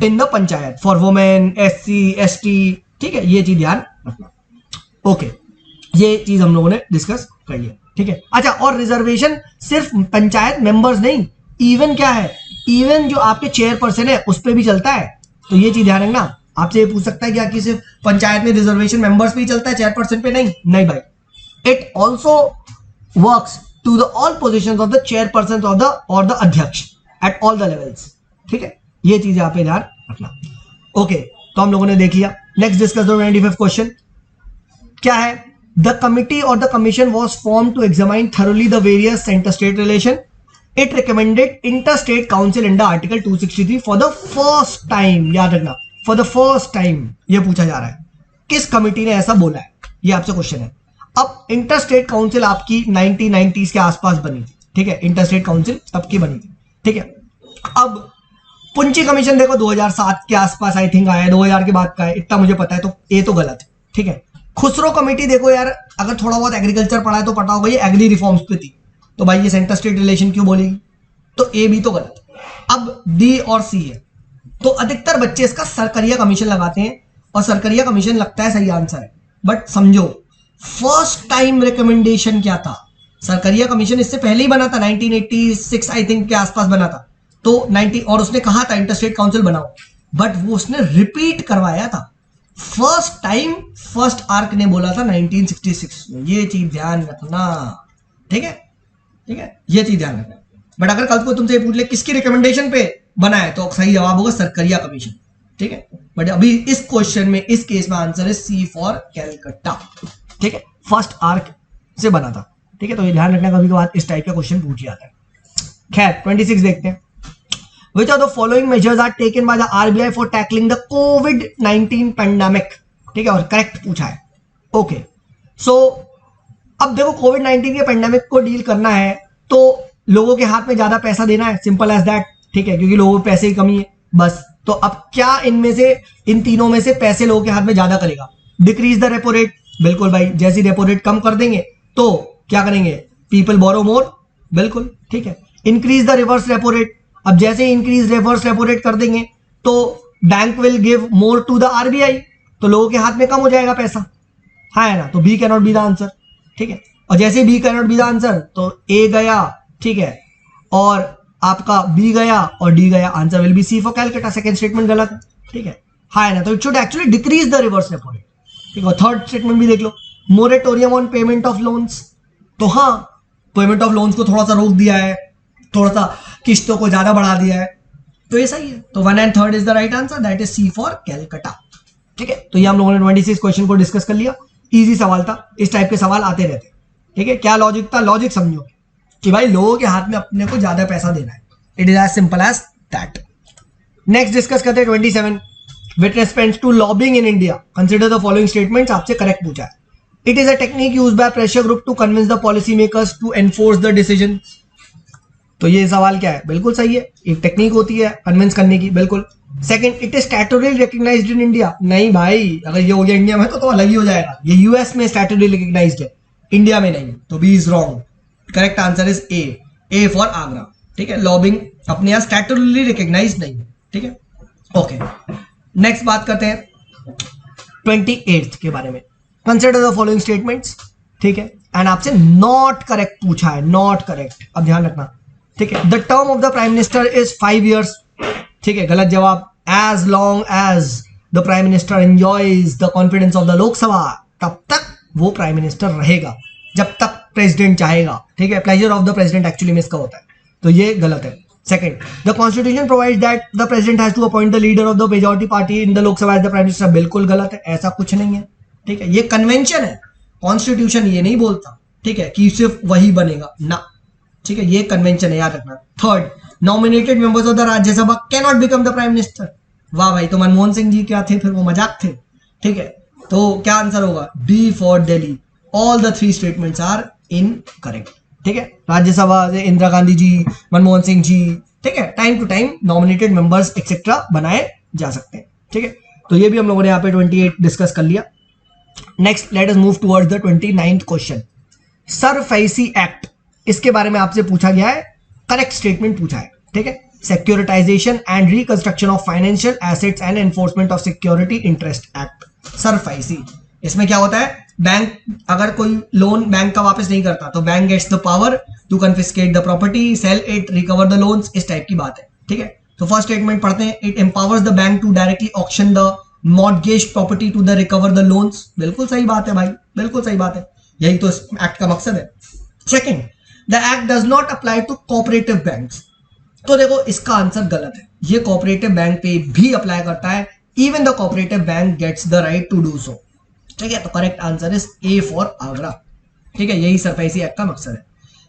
in the panchayat for women, SC ST, ठीक है। ये चीज ध्यान रखना। ओके, ये चीज हम लोगों ने डिस्कस कर लिया, ठीक है। अच्छा, और रिजर्वेशन सिर्फ पंचायत मेंबर्स नहीं, इवन क्या है, इवन जो आपके चेयरपर्सन है उस पर भी चलता है। तो ये चीज ध्यान रखना। आपसे ये पूछ सकता है क्या कि सिर्फ पंचायत में रिजर्वेशन मेंबर्स पे ही चलता है, चेयरपर्सन पे नहीं भाई। It also works to the all position of the chairperson of the और द अध्यक्ष एट ऑल द लेवल्स, ठीक है। ये चीज यहाँ पे ध्यान रखना। ओके, तो हम लोगों ने देख लिया। Next discuss the 25th question क्या है? द कमिटी और the commission was form to examine thoroughly the various centre state relation. It recommended interstate council under Article 263 for the first time. याद रखना, for the first time ये पूछा जा रहा है, किस कमिटी ने ऐसा बोला है, ये आपसे क्वेश्चन है। अब इंटरस्टेट काउंसिल आपकी 1990s के आसपास बनी थी, ठीक है। इंटरस्टेट काउंसिल तब की बनी थी, ठीक है। अब पुंची कमीशन देखो 2007 के आसपास आई थिंक आया, 2000 के बाद का है, इतना मुझे पता है, तो ये तो गलत है, ठीक है। खुसरो कमेटी देखो यार, अगर थोड़ा बहुत एग्रीकल्चर पढ़ा है तो पता होगा, ये एग्री रिफॉर्म्स पे थी, तो भाई ये सेंटर स्टेट रिलेशन क्यों बोलेगी? तो ए भी तो गलत। अब डी और सी है, तो अधिकतर बच्चे इसका सरकरिया कमीशन लगाते हैं, और सरकरिया कमीशन लगता है सही आंसर है। बट समझो, फर्स्ट टाइम रिकमेंडेशन क्या था? सरकरिया कमीशन इससे पहले ही बना था, 1986 आई थिंक के आसपास बना था, तो 90, और उसने कहा था इंटरस्टेट काउंसिल बनाओ, बट वो उसने रिपीट करवाया था। फर्स्ट टाइम फर्स्ट आर्क ने बोला था 1966 में। ये चीज ध्यान रखना, ठीक है, ठीक है, ये चीज ध्यान रखना। बट अगर कल को तुमसे पूछ ले किसकी रिकमेंडेशन पे बना है, तो सही जवाब होगा सरकरिया कमीशन, ठीक है। बट अभी इस क्वेश्चन में, इस केस में आंसर है सी फॉर कैलकाटा, ठीक है। फर्स्ट आर्क से बना था, ठीक है। तो ये ध्यान रखना, कभी कभार इस टाइप का क्वेश्चन पूछ जाता है। खैर 26 देखते हैं। Which of the following measures are taken by the RBI for tackling the COVID-19 pandemic? ठीक है, और करेक्ट पूछा है। ओके, सो अब देखो कोविड-19 के पेंडेमिक को डील करना है तो लोगों के हाथ में ज्यादा पैसा देना है, सिंपल एज दैट, ठीक है, क्योंकि लोगों को पैसे की कमी है बस। तो अब क्या इनमें से, इन तीनों में से पैसे लोगों के हाथ में ज्यादा करेगा? डिक्रीज द रेपो रेट, बिल्कुल भाई, जैसी रेपो रेट कम कर देंगे तो क्या करेंगे? पीपल बोरो मोर, बिल्कुल, ठीक है। Increase the reverse repo rate, अब जैसे इंक्रीज रिवर्स रेपो रेट कर देंगे तो bank will give more to the RBI, तो लोगों के हाथ में कम हो जाएगा पैसा, है ना। तो B can not be the answer, ठीक है। और जैसे B can not be the answer तो ए गया, ठीक है, और आपका बी गया और डी गया, answer will be C for Calcutta. Second statement गलत है, ठीक है ना। तो it should actually decrease the reverse repo rate, ठीक है। और थर्ड स्टेटमेंट भी देख लो, moratorium on payment of loans, तो हाँ, पेमेंट ऑफ लोन्स को थोड़ा सा रोक दिया है, थोड़ा सा किस्तों को ज्यादा बढ़ा दिया है, तो ये सही है। तो 1 and 3 is the right answer, that is C for Calcutta, ठीक है। तो ये हम लोगों ने 26 क्वेश्चन को डिस्कस कर लिया। इजी सवाल था, इस टाइप के सवाल आते रहते हैं, ठीक है। क्या लॉजिक था? लॉजिक समझो कि भाई लोगों के हाथ में अपने को ज्यादा पैसा देना है, it is as simple as that. Next discuss करते हैं 27। With respect to lobbying in India consider the following statements, आपसे करेक्ट पूछा है। It is a technique use by pressure group to convince the policy makers to enforce the decision. तो ये सवाल क्या है, बिल्कुल सही है, एक टेक्निक होती है कन्विंस करने की, बिल्कुल। Second, it is statutory recognised in India. नहीं भाई, अगर ये हो गया इंडिया में तो अलग ही हो जाएगा, ये यूएस में स्टैट्यूटरी रिकॉग्नाइज्ड है, इंडिया में नहीं, तो B is wrong. Correct answer is A for Agra. ठीक है, लॉबिंग अपने यहां स्टैट्यूटरी रिकॉग्नाइज्ड नहीं है। ठीक है, ओके। नेक्स्ट बात करते हैं 28th के बारे में। Consider the following statements. ठीक है, एंड आपसे नॉट करेक्ट पूछा है, नॉट करेक्ट, अब ध्यान रखना। ठीक है, the term of the prime minister is 5 years। ठीक है, गलत जवाब। As long as the prime minister enjoys the confidence of the Lok Sabha, तब तक वो प्राइम मिनिस्टर रहेगा, जब तक प्रेसिडेंट चाहेगा। ठीक है, pleasure of the president actually में इसका होता है, तो ये गलत है। Second, the constitution provides that the president has to appoint the leader of the majority party in the Lok Sabha as the prime minister, बिल्कुल गलत है, ऐसा कुछ नहीं है। ठीक है, ये कन्वेंशन है, कॉन्स्टिट्यूशन ये नहीं बोलता। ठीक है, कि सिर्फ वही बनेगा ना। ठीक है, ये कन्वेंशन है, याद रखना। Third, nominated members of the Rajya Sabha can not become the prime minister. वाह भाई, तो मनमोहन सिंह जी क्या थे फिर, वो मजाक थे। ठीक है, तो क्या आंसर होगा, D for Delhi. All the 3 statements are incorrect. ठीक है, राज्यसभा से इंदिरा गांधी जी, मनमोहन सिंह जी, ठीक है, time to time nominated members etcetera बनाए जा सकते हैं। ठीक है, तो ये भी हम लोगों ने यहाँ पे 28 डिस्कस कर लिया। Next, let us move towards the 29th question. SARFAESI act, इसके बारे में आपसे पूछा गया है, करेक्ट स्टेटमेंट पूछा है। ठीक है, securitisation and reconstruction of financial assets and enforcement of security interest act, SARFAESI. इसमें क्या होता है, बैंक अगर कोई लोन बैंक का वापस नहीं करता तो bank gets the power to confiscate the property, sell it, recover the loans, इस टाइप की बात है। ठीक है, तो फर्स्ट स्टेटमेंट पढ़ते हैं। It empowers the bank to directly auction the mortgage property to the recover the loans, बिल्कुल सही बात है भाई, बिल्कुल सही बात है, यही तो एक्ट का मकसद है। Second, the act does not apply to cooperative banks. तो देखो इसका आंसर गलत है, ये कोऑपरेटिव बैंक पे भी अप्लाई करता है, even the cooperative bank gets the right to do so. ठीक है, तो correct answer is A for Agra. ठीक है, यही सरफेसी एक्ट का मकसद है।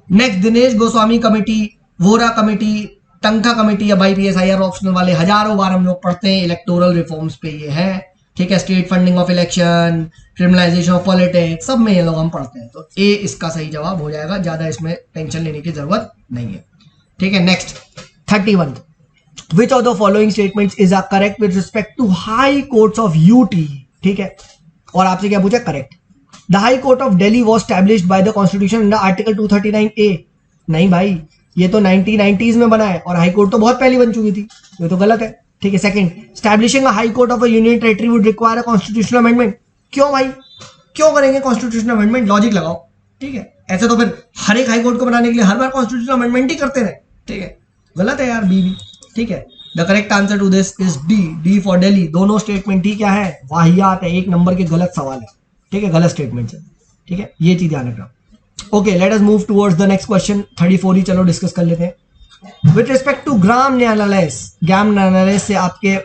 Next, Dinesh Goswami committee, Vohra committee, Tanka committee या BPSIR ऑप्शनल वाले हजारों बार हम लोग पढ़ते हैं, इलेक्टोरल रिफॉर्म्स पे ये है। ठीक है, state funding of election, criminalisation of politics, सब में ये लोग हम पढ़ते हैं, तो ए इसका सही जवाब हो जाएगा, ज्यादा इसमें टेंशन लेने की जरूरत नहीं है। ठीक है, next 31, which of the following statements is correct with respect to high courts of UT. ठीक है, और आपसे क्या पूछा, correct. The high court of Delhi was established by the constitution under article 239A। नहीं भाई, ये तो 1990s में बना है और हाई कोर्ट तो बहुत पहले बन चुकी थी, ये तो गलत है। ठीक है, second, establishing a high court of a union territory would require a constitutional amendment. क्यों भाई, क्यों करेंगे कॉन्स्टिट्यूशनल अमेंडमेंट, लॉजिक लगाओ। ठीक है, ऐसे तो फिर हर एक हाई कोर्ट को बनाने के लिए हर बार कॉन्स्टिट्यूशनल अमेंडमेंट ही करते रहे। ठीक है, गलत है यार, बी भी। ठीक है, the correct answer to this is D for Delhi. दोनों स्टेटमेंट ही क्या है, वाहियात है, एक नंबर के गलत सवाल है। ठीक है, गलत स्टेटमेंट है। ठीक है, ये चीज ध्यान रखना। Okay, late us move towards the next question 34 ही चलो डिस्कस कर लेते हैं। विद रिस्पेक्ट टू ग्राम न्यायालय, ग्राम न्यायालय से आपके,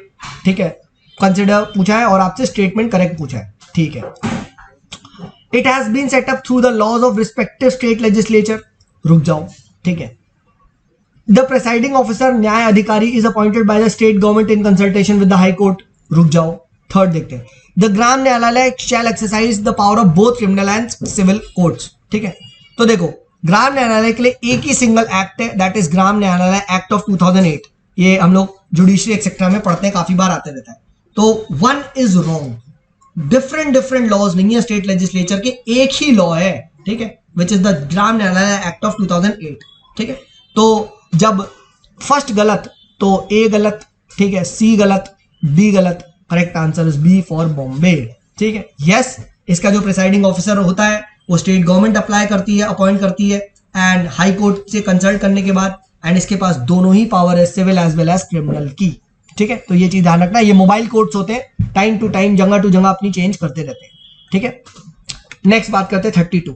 ठीक है, कंसिडर पूछा है और आपसे स्टेटमेंट करेक्ट पूछा है। ठीक है, it has been set up through the laws of respective state legislature. रुक जाओ, ठीक है। The presiding officer Nyaya Adhikari is appointed by the state government in consultation with the high court. रुक जाओ, थर्ड देखते हैं। The Gram Nyayalaya shall exercise the power of both criminal and civil courts. ठीक है, तो देखो ग्राम न्यायालय के लिए एक ही सिंगल एक्ट है, दैट इज ग्राम न्यायालय एक्ट ऑफ 2008। ये हम लोग जुडिशरी एक्सेट्रा में पढ़ते हैं, काफी बार आते रहता है। तो one is wrong, different laws नहीं है स्टेट लेजिस्लेचर के, एक ही लॉ है। ठीक है, विच इज द ग्राम न्यायालय एक्ट ऑफ 2008। ठीक है, तो जब फर्स्ट गलत तो ए गलत, ठीक है, सी गलत, डी गलत, correct answer is B for Bombay. ठीक है, यस, इसका जो प्रिसाइडिंग ऑफिसर होता है वो स्टेट गवर्नमेंट अप्लाई करती है, अपॉइंट करती है, एंड हाई कोर्ट से कंसल्ट करने के बाद, एंड इसके पास दोनों ही पावर है, civil as well as criminal की। ठीक है, तो ये चीज ध्यान रखना, ये मोबाइल कोर्ट्स होते हैं, टाइम टू टाइम, जगह टू जगह अपनी चेंज करते रहते हैं। ठीक है, नेक्स्ट बात करते हैं 32।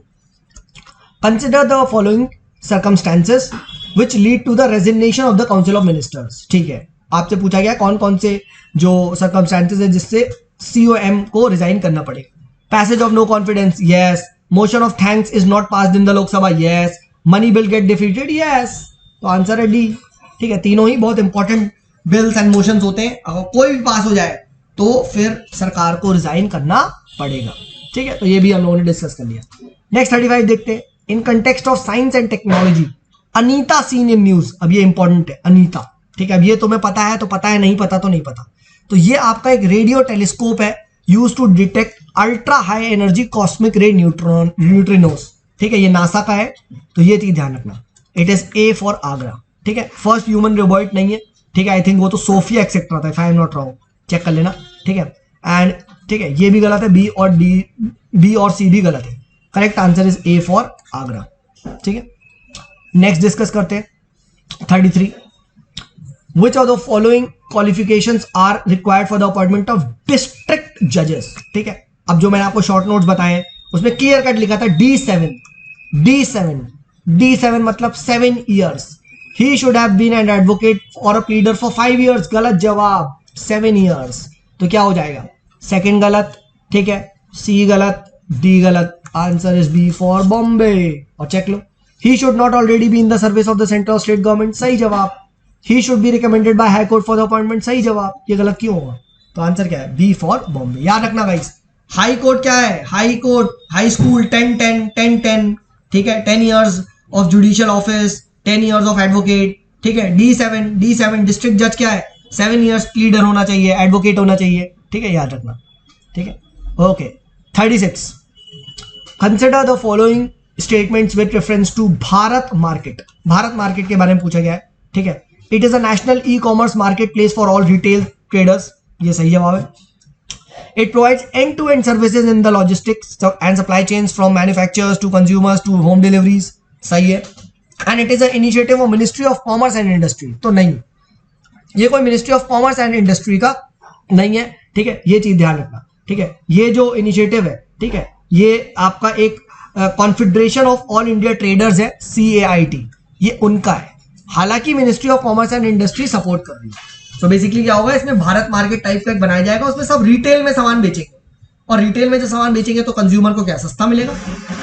Consider the following circumstances which lead to the resignation of the council of ministers. ठीक है, आपसे पूछा गया कौन कौन से जो सर्कमस्टेंसेस है जिससे COM को रिजाइन करना पड़े। Passage of no confidence, yes. Motion of thanks is not passed in the Lok Sabha, yes. Money bill get defeated, yes. तो आंसर है डी। ठीक है, तीनों ही बहुत इंपॉर्टेंट बिल्स एंड मोशंस होते हैं, अगर कोई भी पास हो जाए तो फिर सरकार को रिजाइन करना पड़ेगा। ठीक है, तो ये भी हम लोगों ने डिस्कस कर लिया। नेक्स्ट 35 देखते हैं। In context of science and technology Anita seen in news. अब ये इंपॉर्टेंट है, अनीता, ठीक है। अब ये तुम्हें पता है तो पता है, नहीं पता तो नहीं पता। तो ये आपका एक रेडियो टेलीस्कोप है use to detect ultra high energy cosmic ray neutrinos, ठीक है। ये नासा का है, तो ये चीज ध्यान रखना। It is A for Agra, ठीक है। फर्स्ट ह्यूमन रोबोट नहीं है, ठीक है। आई थिंक वो तो सोफिया एक्सेट्रा था, if I am not wrong, check कर लेना, ठीक है। एंड ठीक है, ये भी गलत है, बी और सी भी गलत है। Correct answer is A for Agra, ठीक है। नेक्स्ट डिस्कस करते हैं 33। Which of the following qualifications are required for the appointment of district judges, ठीक है। अब जो मैंने आपको शॉर्ट नोट्स बताए उसमें क्लियर कट लिखा था D7 मतलब 7 years। He should have been an advocate or a pleader for 5 years, गलत जवाब, 7 years। तो क्या हो जाएगा, सेकंड गलत, ठीक है, सी गलत, डी गलत, answer is B for Bombay. और चेक लो, he should not already be in the service of the central or state government, सही जवाब। He should be recommended by High Court for the appointment, सही जवाब। ये गलत क्यों होगा, तो आंसर क्या है, बी फॉर बॉम्बे। याद रखना गाइस, हाई कोर्ट क्या है, हाई कोर्ट, हाई स्कूल 10-10-10-10, ठीक है। 10 years of judicial office, 10 years of advocate, ठीक है। D7 डिस्ट्रिक्ट जज क्या है, 7 years प्लीडर होना चाहिए, एडवोकेट होना चाहिए, ठीक है, याद रखना, ठीक है। Okay 36। Consider the following statements with reference to Bharat market. Bharat market के बारे में पूछा गया है, ठीक है। It is a national e commerce marketplace for all retail traders, ये सही जवाब है। It provides end to end services in the logistics and supply chains from manufacturers to consumers to home deliveries, सही है। And it is a initiative of ministry of commerce and industry, तो नहीं, ये कोई ministry of commerce and industry का नहीं है, ठीक है। ये चीज ध्यान रखना, ठीक है। ये जो इनिशिएटिव है, ठीक है, ये आपका एक confederation of all India traders है, CAIT, ये उनका है। हालांकि ministry of commerce and industry support कर रही है। तो बेसिकली क्या होगा, इसमें भारत मार्केट टाइप का एक बनाया जाएगा, उसमें सब रिटेल में सामान बेचेंगे, और रिटेल में जो सामान बेचेंगे तो कंज्यूमर को क्या सस्ता मिलेगा,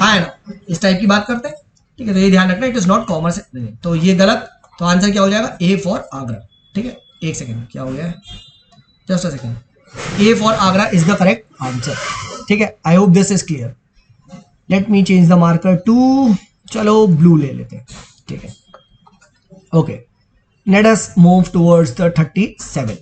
है ना, इस टाइप की बात करते हैं, ठीक है। तो ये ध्यान रखना, इट इज नॉट कॉमर्स, तो ये गलत। तो आंसर क्या हो जाएगा, ए फॉर आगरा, ठीक है। एक सेकेंड, क्या हो गया है, just a second, A for Agra is the correct answer, ठीक है। I hope this is clear. Let me change the marker to, चलो ब्लू ले लेते हैं, ठीक है। Okay, let us move towards the 37.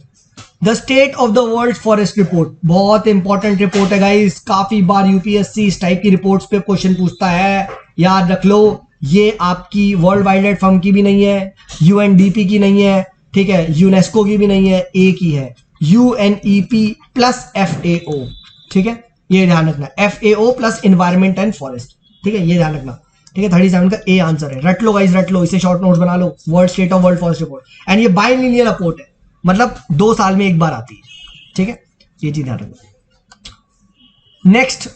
The state of the world forest report, बहुत important report है गाइस। काफी बार यूपीएससी इस टाइप की रिपोर्ट्स पे क्वेश्चन पूछता है, याद रख लो। ये आपकी वर्ल्ड वाइल्ड लाइफ फंड की भी नहीं है, UNDP की नहीं है, ठीक है, यूनेस्को की भी नहीं है, ए की है, UNEP प्लस FAO, ठीक है, ये ध्यान रखना, FAO plus environment and forest, ठीक है, ये ध्यान रखना, ठीक है। 37 का ए आंसर है, रट लो गाइस, रट लो, इसे शॉर्ट नोट्स बना लो। World state of world forest report, and ये बाइलिनियल रिपोर्ट है, मतलब 2 साल में एक बार आती है, ठीक है, ये चीज ध्यान रखो। नेक्स्ट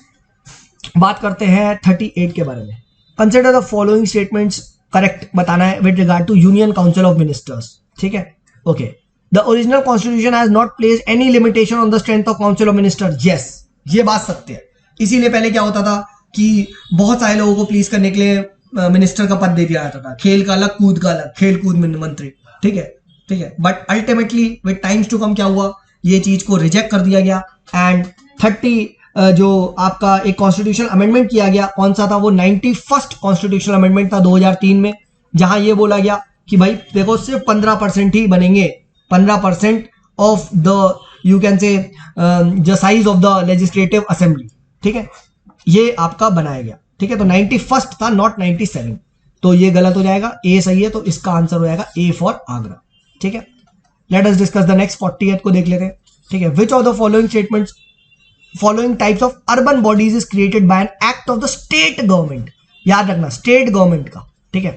बात करते हैं 38 के बारे में। Consider the following statements, correct बताना है with regard to union council of ministers, ठीक है। Okay, the original constitution has not placed any limitation on the strength of council of minister, yes, ये बात सत्य है। इसीलिए पहले क्या होता था कि बहुत सारे लोगों को प्लीज करने के लिए मिनिस्टर का पद दे दिया जाता था, खेल का अलग, कूद का अलग, खेल कूद मंत्री, ठीक है, ठीक है। But ultimately with times to come क्या हुआ, ये चीज को रिजेक्ट कर दिया गया, एंड 30 जो आपका एक कॉन्स्टिट्यूशन अमेंडमेंट किया गया, कौन सा था वो, 91st कॉन्स्टिट्यूशनल अमेंडमेंट था 2003 में, जहां ये बोला गया कि भाई देखो सिर्फ 15% ही बनेंगे, 15% of the, you can say the size of the legislative assembly, ठीक है, ये आपका बनाया गया, ठीक है। तो 91st था, नॉट 97, तो ये गलत हो जाएगा, ए सही है, तो इसका आंसर हो जाएगा ए फॉर आगरा, ठीक है। Late us discuss the next 48 को देख लेते हैं, ठीक है। विच of the following statements, following types of urban bodies is created by an act of the state government, याद रखना, स्टेट गवर्नमेंट का, ठीक है,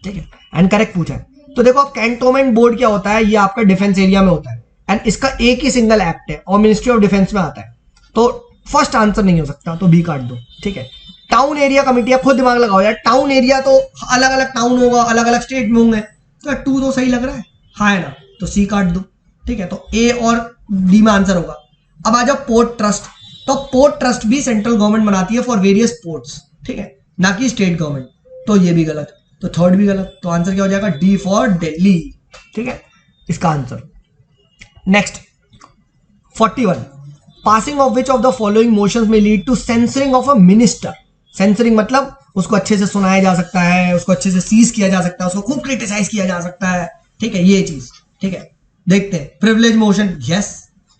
ठीक है, एंड करेक्ट पूछा है। तो देखो अब कैंटोनमेंट बोर्ड क्या होता है, ये आपका डिफेंस एरिया में होता है, एंड इसका एक ही सिंगल एक्ट है और मिनिस्ट्री ऑफ डिफेंस में आता है, तो फर्स्ट आंसर नहीं हो सकता, तो बी काट दो, ठीक है। टाउन एरिया कमिटी, खुद दिमाग लगाओ यार, टाउन एरिया तो अलग अलग टाउन होगा, अलग अलग स्टेट में होंगे, तो 2 तो सही लग रहा है, हाँ है ना, तो सी काट दो, ठीक है। तो ए और डी में आंसर होगा। अब आ जाओ पोर्ट ट्रस्ट, तो पोर्ट ट्रस्ट भी सेंट्रल गवर्नमेंट बनाती है फॉर वेरियस पोर्ट्स, ठीक है, ना कि स्टेट गवर्नमेंट, तो ये भी गलत, तो थर्ड भी गलत, तो आंसर क्या हो जाएगा, डी फॉर दिल्ली, ठीक है, इसका answer. Next 41, passing of which of the following motions में lead to censuring of a minister. Censuring मतलब उसको अच्छे से सुनाया जा सकता है, उसको अच्छे से सीज किया जा सकता है, उसको खूब क्रिटिसाइज किया जा सकता है, ठीक है, ये चीज, ठीक है। देखते हैं privilege motion, yes,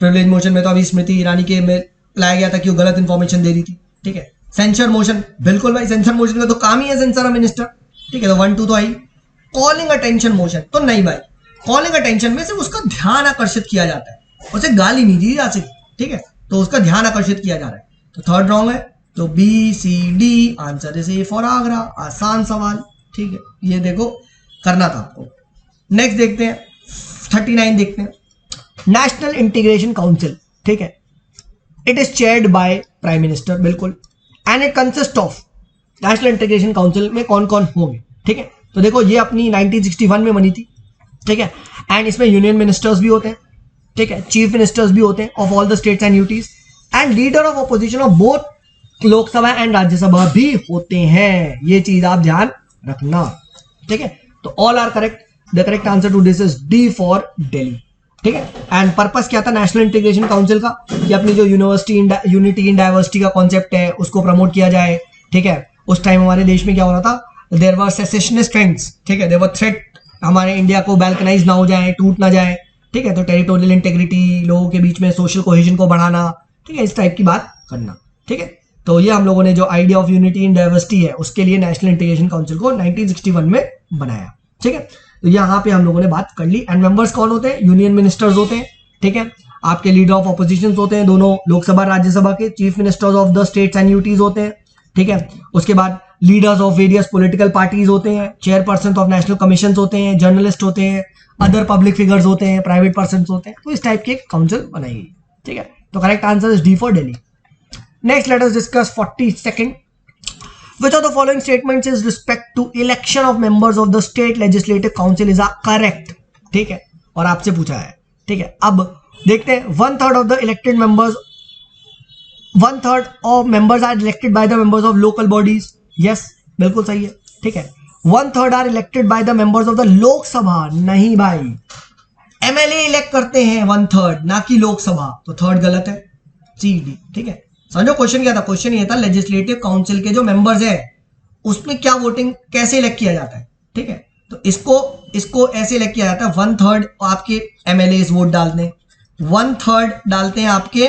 privilege motion में तो अभी स्मृति ईरानी के में लाया गया था कि वो गलत इंफॉर्मेशन दे रही थी, ठीक है। सेंसर मोशन, बिल्कुल भाई, सेंसर मोशन का तो काम ही है सेंसर मिनिस्टर, ठीक है, तो 1 2 तो आई। कॉलिंग अटेंशन मोशन तो नहीं भाई, कॉलिंग अटेंशन में सिर्फ उसका ध्यान आकर्षित किया जाता है, उसे गाली नहीं दी जा सकती, ठीक है, तो उसका ध्यान आकर्षित किया जा रहा है, तो थर्ड रॉन्ग है। तो B C D answer is A for Agra, आसान सवाल, ठीक है, ये देखो करना था आपको। नेक्स्ट देखते हैं 39 देखते हैं, नेशनल इंटीग्रेशन काउंसिल, ठीक है, it is chaired by prime minister, बिल्कुल, and it consist of, national integration council में कौन कौन होंगे, ठीक है, तो देखो ये अपनी 1961 में बनी थी, ठीक है, एंड इसमें यूनियन मिनिस्टर्स भी होते हैं, ठीक है, चीफ मिनिस्टर्स भी होते हैं of all the states and UTs, and leader of opposition of both Lok Sabha and Rajya Sabha भी होते हैं, ये चीज आप ध्यान रखना, ठीक है, तो all are correct, the correct answer to this is D for Delhi, ठीक है। एंड पर्पस क्या था नेशनल इंटीग्रेशन काउंसिल का, कि अपनी जो यूनिवर्सिटी यूनिटी इन डाइवर्सिटी का कॉन्सेप्ट है उसको प्रमोट किया जाए, ठीक है। उस टाइम हमारे देश में क्या हो रहा था, देयर वर सेसेशनिस्ट ट्रेंड्स, ठीक है, देयर वर थ्रेट हमारे इंडिया को बैल्कनाइज ना हो जाए, टूट ना जाए, ठीक है, तो टेरिटोरियल इंटेग्रिटी, लोगों के बीच में सोशल कोहेजन को बढ़ाना, ठीक है, इस टाइप की बात करना, ठीक है। तो ये हम लोगों ने जो idea of unity in diversity है उसके लिए नेशनल इंटीग्रेशन काउंसिल को 1961 में बनाया, ठीक है। तो यहाँ पे हम लोगों ने बात कर ली। एंड मेंबर्स कौन होते हैं, यूनियन मिनिस्टर्स होते हैं, ठीक है, आपके लीडर ऑफ अपोजिशन होते हैं दोनों लोकसभा राज्यसभा के, chief ministers of the states and UTs होते हैं, ठीक है, उसके बाद leaders of various political parties होते हैं, चेयरपर्सन ऑफ नेशनल कमीशन होते हैं, जर्नलिस्ट होते हैं, अदर पब्लिक फिगर्स होते हैं, प्राइवेट पर्सन होते हैं, तो इस टाइप की एक काउंसिल बनाई गई, ठीक है, तो correct answer is D for Delhi. Next let us discuss 42nd, which of the following statements is respect to election of members of the state legislative council is correct, ठीक है, और आपसे पूछा है, ठीक है। अब देखते हैं 1/3 of the elected members, 1/3 of members are elected by the members of local bodies, yes, बिल्कुल सही है, ठीक है। 1/3 are elected by the members of the लोक सभा, नहीं भाई, एमएलए इलेक्ट करते हैं 1/3, ना कि लोकसभा, तो थर्ड गलत है, सी डी, ठीक है। समझो क्वेश्चन क्या था, क्वेश्चन ये था लेजिस्लेटिव काउंसिल के जो मेंबर्स है उसमें क्या वोटिंग कैसे इलेक्ट किया जाता है, ठीक है, तो इसको ऐसे इलेक्ट किया जाता है, 1/3 आपके एमएलए वोट डालते हैं, 1/3 डालते हैं आपके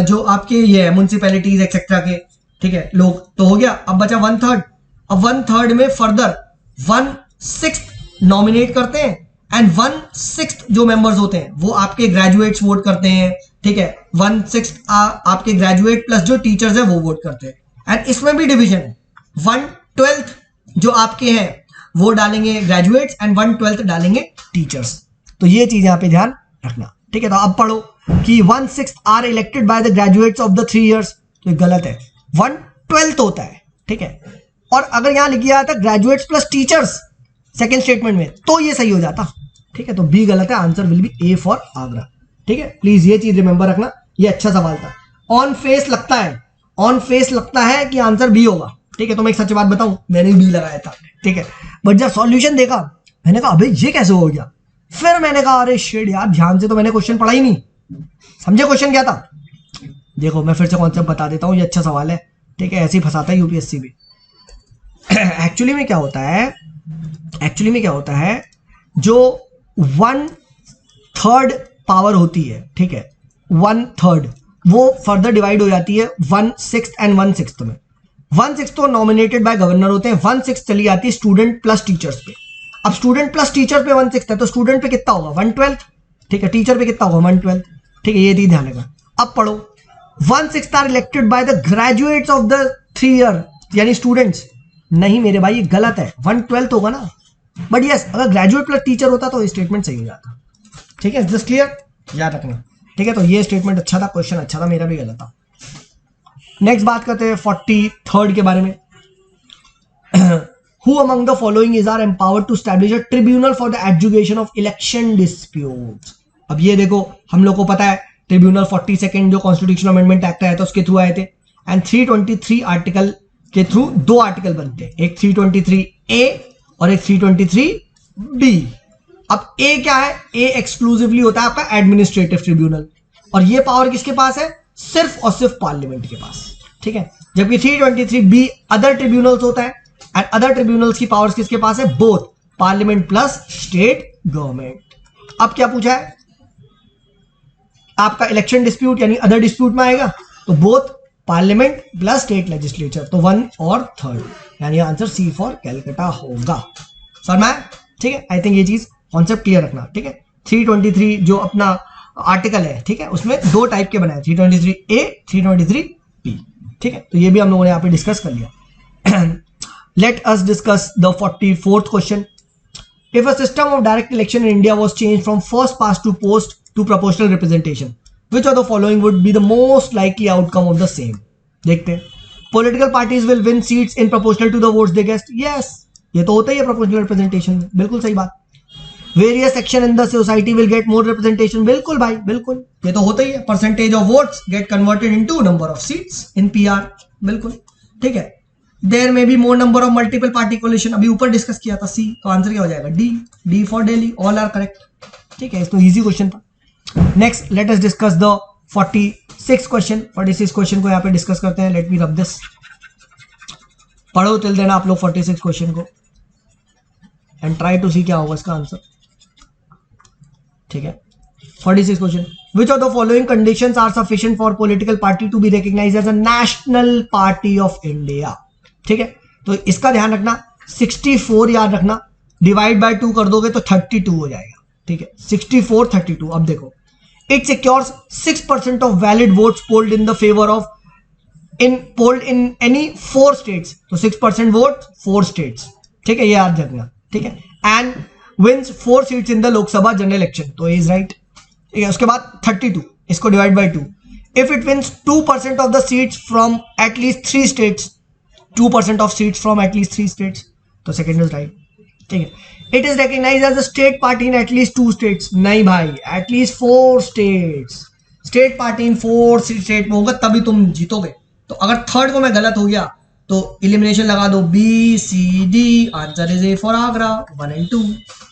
जो आपके ये म्युनिसिपैलिटीज एक्सेट्रा के, ठीक है, लोग, तो हो गया, अब बचा 1/3, अब 1/3 में फर्दर 1/6 नॉमिनेट करते हैं, एंड 1/6 जो मेंबर्स होते हैं वो आपके ग्रेजुएट्स वोट करते हैं, ठीक है, 1/6 आपके ग्रेजुएट प्लस जो टीचर्स है वो वोट करते हैं, एंड इसमें भी डिवीजन है, 1/12 जो आपके हैं वो डालेंगे ग्रेजुएट्स एंड 1/12 डालेंगे टीचर्स, तो ये चीज यहां पे ध्यान रखना, ठीक है। तो अब पढ़ो कि 1/6 are elected by the graduates of the 3 years, तो गलत है, 1/12 होता है, ठीक है, और अगर यहां लिख दिया था graduates plus teachers second statement में तो ये सही हो जाता, ठीक है, तो बी गलत है, answer will be A for Agra, ठीक है, प्लीज ये चीज रिमेंबर रखना, ये अच्छा सवाल था। ऑन फेस लगता है कि आंसर बी होगा, ठीक है, तो मैं एक सच बात बताऊं, मैंने बी लगाया था, ठीक है, बट जब सॉल्यूशन देखा मैंने कहा अबे ये कैसे हो गया, फिर मैंने कहा अरे शिट यार, ध्यान से तो मैंने क्वेश्चन पढ़ा ही नहीं, समझे क्वेश्चन क्या था, देखो मैं फिर से कॉन्सेप्ट बता देता हूं, ये अच्छा सवाल है, ठीक है, ऐसे ही फंसाता है यूपीएससी भी। एक्चुअली में क्या होता है, जो 1/3 पावर होती है, ठीक है, 1/3 वो फर्दर डिवाइड हो जाती है 1/6 एंड 1/6 में, 1/6 तो नॉमिनेटेड बाय गवर्नर होते हैं, 1/6 चली जाती है स्टूडेंट प्लस टीचर्स पे। अब स्टूडेंट प्लस टीचर पे 1/6 है तो स्टूडेंट पे कितना होगा 1/12, ठीक है, टीचर पे कितना होगा 1/12, ठीक है, ये चीज ध्यान रखना। अब पढ़ो 1/6 are elected by the graduates of the 3 year, यानी स्टूडेंट्स, नहीं मेरे भाई ये गलत है, 1/12 होगा ना, बट यस अगर ग्रेजुएट प्लस टीचर होता तो स्टेटमेंट सही हो जाता, ठीक है, जस्ट क्लियर, याद रखना, ठीक है। तो ये स्टेटमेंट अच्छा था, क्वेश्चन अच्छा था, मेरा भी गलत था। नेक्स्ट बात करते हैं 43rd के बारे में। Who among the following is are empowered to establish a tribunal for the adjudication of election disputes? अब ये देखो हम लोग को पता है ट्रिब्यूनल 42nd जो कॉन्स्टिट्यूशनल अमेंडमेंट एक्ट आया था उसके थ्रू आए थे, एंड 323 आर्टिकल के थ्रू 2 आर्टिकल बनते हैं, एक 323A और एक 323B। अब ए क्या है, ए एक्सक्लूसिवली होता है आपका एडमिनिस्ट्रेटिव ट्रिब्यूनल, और ये पावर किसके पास है, सिर्फ और सिर्फ पार्लियामेंट के पास, ठीक है। जबकि 323B अदर ट्रिब्यूनल्स होता है, एंड अदर ट्रिब्यूनल्स की पावर्स किसके पास है? Both parliament plus state government. अब क्या पूछा है आपका? इलेक्शन डिस्प्यूट यानी अदर डिस्प्यूट में आएगा, तो both parliament plus state legislature, तो 1 और 3 यानी आंसर सी फॉर कैलकाटा होगा। समझ में? ठीक है, आई थिंक ये चीज कॉन्सेप्ट क्लियर रखना, ठीक है। 323 जो अपना आर्टिकल है, ठीक है, उसमें 2 टाइप के बनाए, 323A 323B, ठीक है। तो ये भी हम लोगों ने यहाँ पे डिस्कस कर लिया। Let us discuss the 44th question. If a system of direct election in India was changed from first past to post to proportional representation, which of the following would be the most likely outcome of the same? देखते हैं। Political parties will win seats in proportional to the votes they get. Yes, ये तो होता ही है proportional representation में, बिल्कुल सही बात। Various section in the society will get more representation. बिल्कुल भाई, बिल्कुल, ये तो होता ही है। Percentage of votes get converted into number of seats in PR. बिल्कुल, ठीक है। There may be more number of multiple party coalition. अभी ऊपर डिस्कस किया था C, तो आंसर क्या हो जाएगा? D for Delhi. All are correct. ठीक है, इसको इजी क्वेश्चन था। Next let us discuss the 46 question. 46 question को यहाँ पे डिस्कस करते हैं। लेट मी रब दिस, पढ़ो तिल देना आप लोग 46 क्वेश्चन को एंड ट्राई टू सी क्या होगा इसका आंसर, ठीक है। 46 question, which of the following conditions are sufficient for political party to be recognised as a national party of India, ठीक है। तो इसका ध्यान रखना, 64 याद रखना, डिवाइड बाय 2 कर दोगे तो 32 हो जाएगा, ठीक है। 64 32। अब देखो, it secures 6% of valid votes polled in the favor of polled in any 4 states, तो 6% वोट 4 states, ठीक है, ये याद रखना, ठीक है। and wins 4 seats in the Lok Sabha general election, तो इज राइट, ठीक है। उसके बाद 32, इसको divide by 2, if it wins 2% of the seats from at least 3 states, 2% of seats from at least 3 states, तो सेकेंड इज राइट, ठीक है। It is recognized as a state party in at least 2 states. नहीं भाई, at least 4 states. State party in 4 state में होगा तभी तुम जीतोगे। तो अगर थर्ड को मैं गलत हो गया तो इलिमिनेशन लगा दो, B C D, answer is A for Agra, 1 and 2,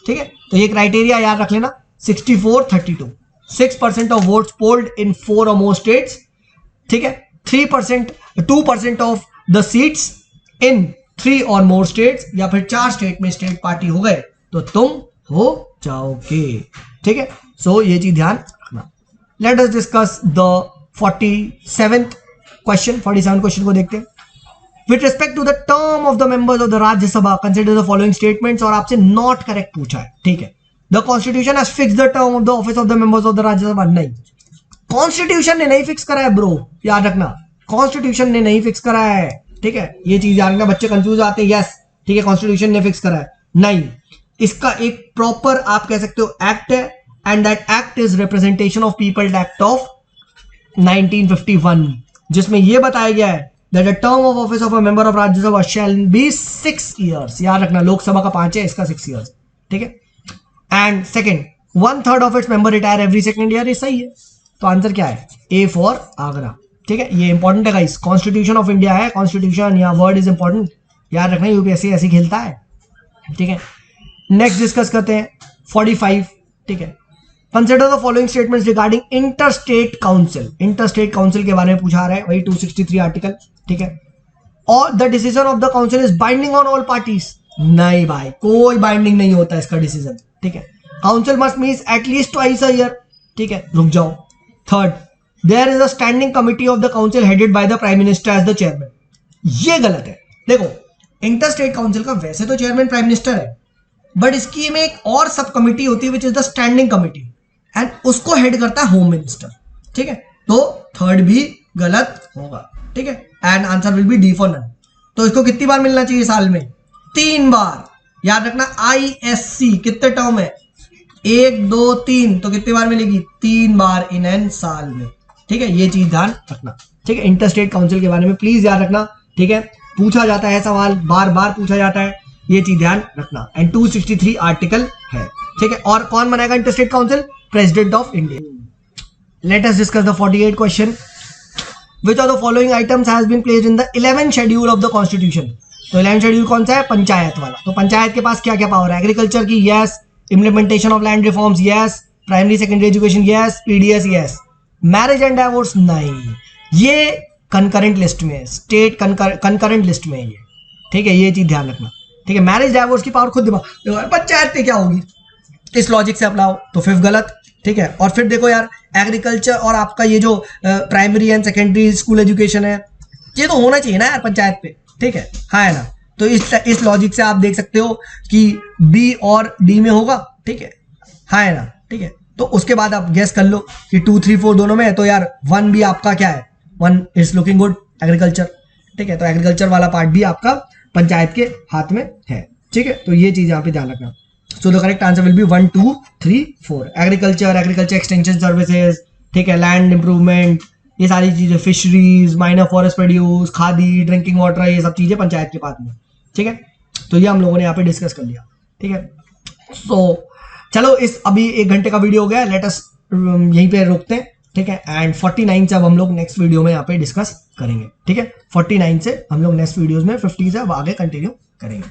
ठीक है। तो ये क्राइटेरिया याद रख लेना, 64 32, 6% ऑफ वोट्स पोल्ड इन 4 और मोर स्टेट्स, ठीक है। 3% 2% ऑफ द सीट्स इन 3 और मोर स्टेट्स, या फिर 4 स्टेट में स्टेट पार्टी हो गए तो तुम हो जाओगे, ठीक है। सो ये चीज ध्यान रखना। Let us discuss the 47th question. 47 question को देखते हैं। With respect to the term of the members of the Rajya Sabha consider the following statements, और आपसे नॉट करेक्ट पूछा है, ठीक है। The constitution has fixed the term of the office of the members of the Rajya Sabha, नहीं, कॉन्स्टिट्यूशन ने नहीं fix करा है ब्रो, याद रखना, कॉन्स्टिट्यूशन ने नहीं फिक्स करा है, ठीक है। ये चीज याद रखना, बच्चे कंफ्यूज आते हैं, यस ठीक है कॉन्स्टिट्यूशन ने फिक्स करा है, नहीं, इसका एक प्रॉपर आप कह सकते हो एक्ट है, and that act is representation of people act of 1951, जिसमें यह बताया गया है that the term of office of a member of Rajya Sabha shall be 6 years, याद रखना, लोकसभा का 5 है, इसका 6 years, ठीक है। And second, 1/3 of its member retire every second year, ये सही है। तो आंसर क्या है? ए फॉर आगरा, ठीक है। ये इंपॉर्टेंट है गाइस, कॉन्स्टिट्यूशन ऑफ इंडिया है, कॉन्स्टिट्यूशन या वर्ड इज इंपॉर्टेंट, याद रखना, यूपीएससी ऐसे खेलता है, ठीक है। नेक्स्ट डिस्कस करते हैं 45, ठीक है। Consider the following statements regarding inter state council, inter state council के बारे में पूछा रहा है, वही 263 आर्टिकल, ठीक है। और the decision of the council is binding on all parties, नहीं भाई, कोई बाइंडिंग नहीं होता इसका डिसीजन, ठीक है। Council must meet at least twice a year, ठीक है, रुक जाओ। Third, there is a standing committee of the council headed by the prime minister as the chairman, ये गलत है। देखो, इंटर स्टेट काउंसिल का वैसे तो चेयरमैन प्राइम मिनिस्टर है, बट इसकी में एक और सब कमिटी होती है which is the standing committee, and उसको हेड करता है होम मिनिस्टर, ठीक है। तो थर्ड भी गलत होगा, ठीक है, and answer will be D for none. तो इसको कितनी बार मिलना चाहिए साल में? 3 बार, याद रखना। ISC कितने टर्म है? 1 2 3, तो कितनी बार मिलेगी? 3 बार इन एन साल में, ठीक है। ये चीज ध्यान रखना, ठीक है। इंटर स्टेट काउंसिल के बारे में प्लीज याद रखना, ठीक है, पूछा जाता है सवाल, बार बार पूछा जाता है, ये चीज ध्यान रखना। एंड 263 आर्टिकल है, ठीक है। और कौन बनाएगा inter state council? President of India. Let us discuss the 48 question. Which of the following items has been placed in the 11th schedule of the constitution? तो 11th शेड्यूल कौन सा है? पंचायत वाला। तो पंचायत के पास क्या क्या पावर है? एग्रीकल्चर की, yes. Implementation of land reforms, yes. Primary secondary education, yes. PDS, yes. Marriage and divorce नहीं, ये कंकरेंट लिस्ट में है, स्टेट कंकरेंट लिस्ट में है ये, ठीक है, ये चीज ध्यान रखना, ठीक है। मैरिज डाइवोर्स की पावर खुद दिमाग, पंचायत पे क्या होगी, इस लॉजिक से अपनाओ तो फिर गलत, ठीक है। और फिर देखो यार, एग्रीकल्चर और आपका ये जो primary and secondary school education है, ये तो होना चाहिए ना यार पंचायत पे, ठीक है, हाँ है ना। तो इस लॉजिक से आप देख सकते हो कि बी और डी में होगा, ठीक है, हाँ है ना, ठीक है। तो उसके बाद आप गेस कर लो कि 2, 3, 4 दोनों में है, तो यार 1 भी आपका क्या है, 1 इज लुकिंग गुड, एग्रीकल्चर, ठीक है। तो एग्रीकल्चर वाला पार्ट भी आपका पंचायत के हाथ में है, ठीक है। तो ये चीज यहाँ पे ध्यान रखना। So the correct answer will B 1, 2, 3, 4। Agriculture extension services, ठीक है, लैंड इंप्रूवमेंट, ये सारी चीजें, fisheries, minor forest produce, khadi, drinking water, ये सब चीजें पंचायत के पास में, ठीक है। तो ये हम लोगों ने यहाँ पे डिस्कस कर लिया, ठीक है। सो चलो, इस अभी 1 घंटे का वीडियो हो गया, लेट अस यहीं पे रोकते हैं, ठीक है। एंड 49 से अब हम लोग नेक्स्ट वीडियो में यहाँ पे डिस्कस करेंगे, ठीक है। 49 से हम लोग नेक्स्ट वीडियोस में 50 से अब आगे कंटिन्यू करेंगे।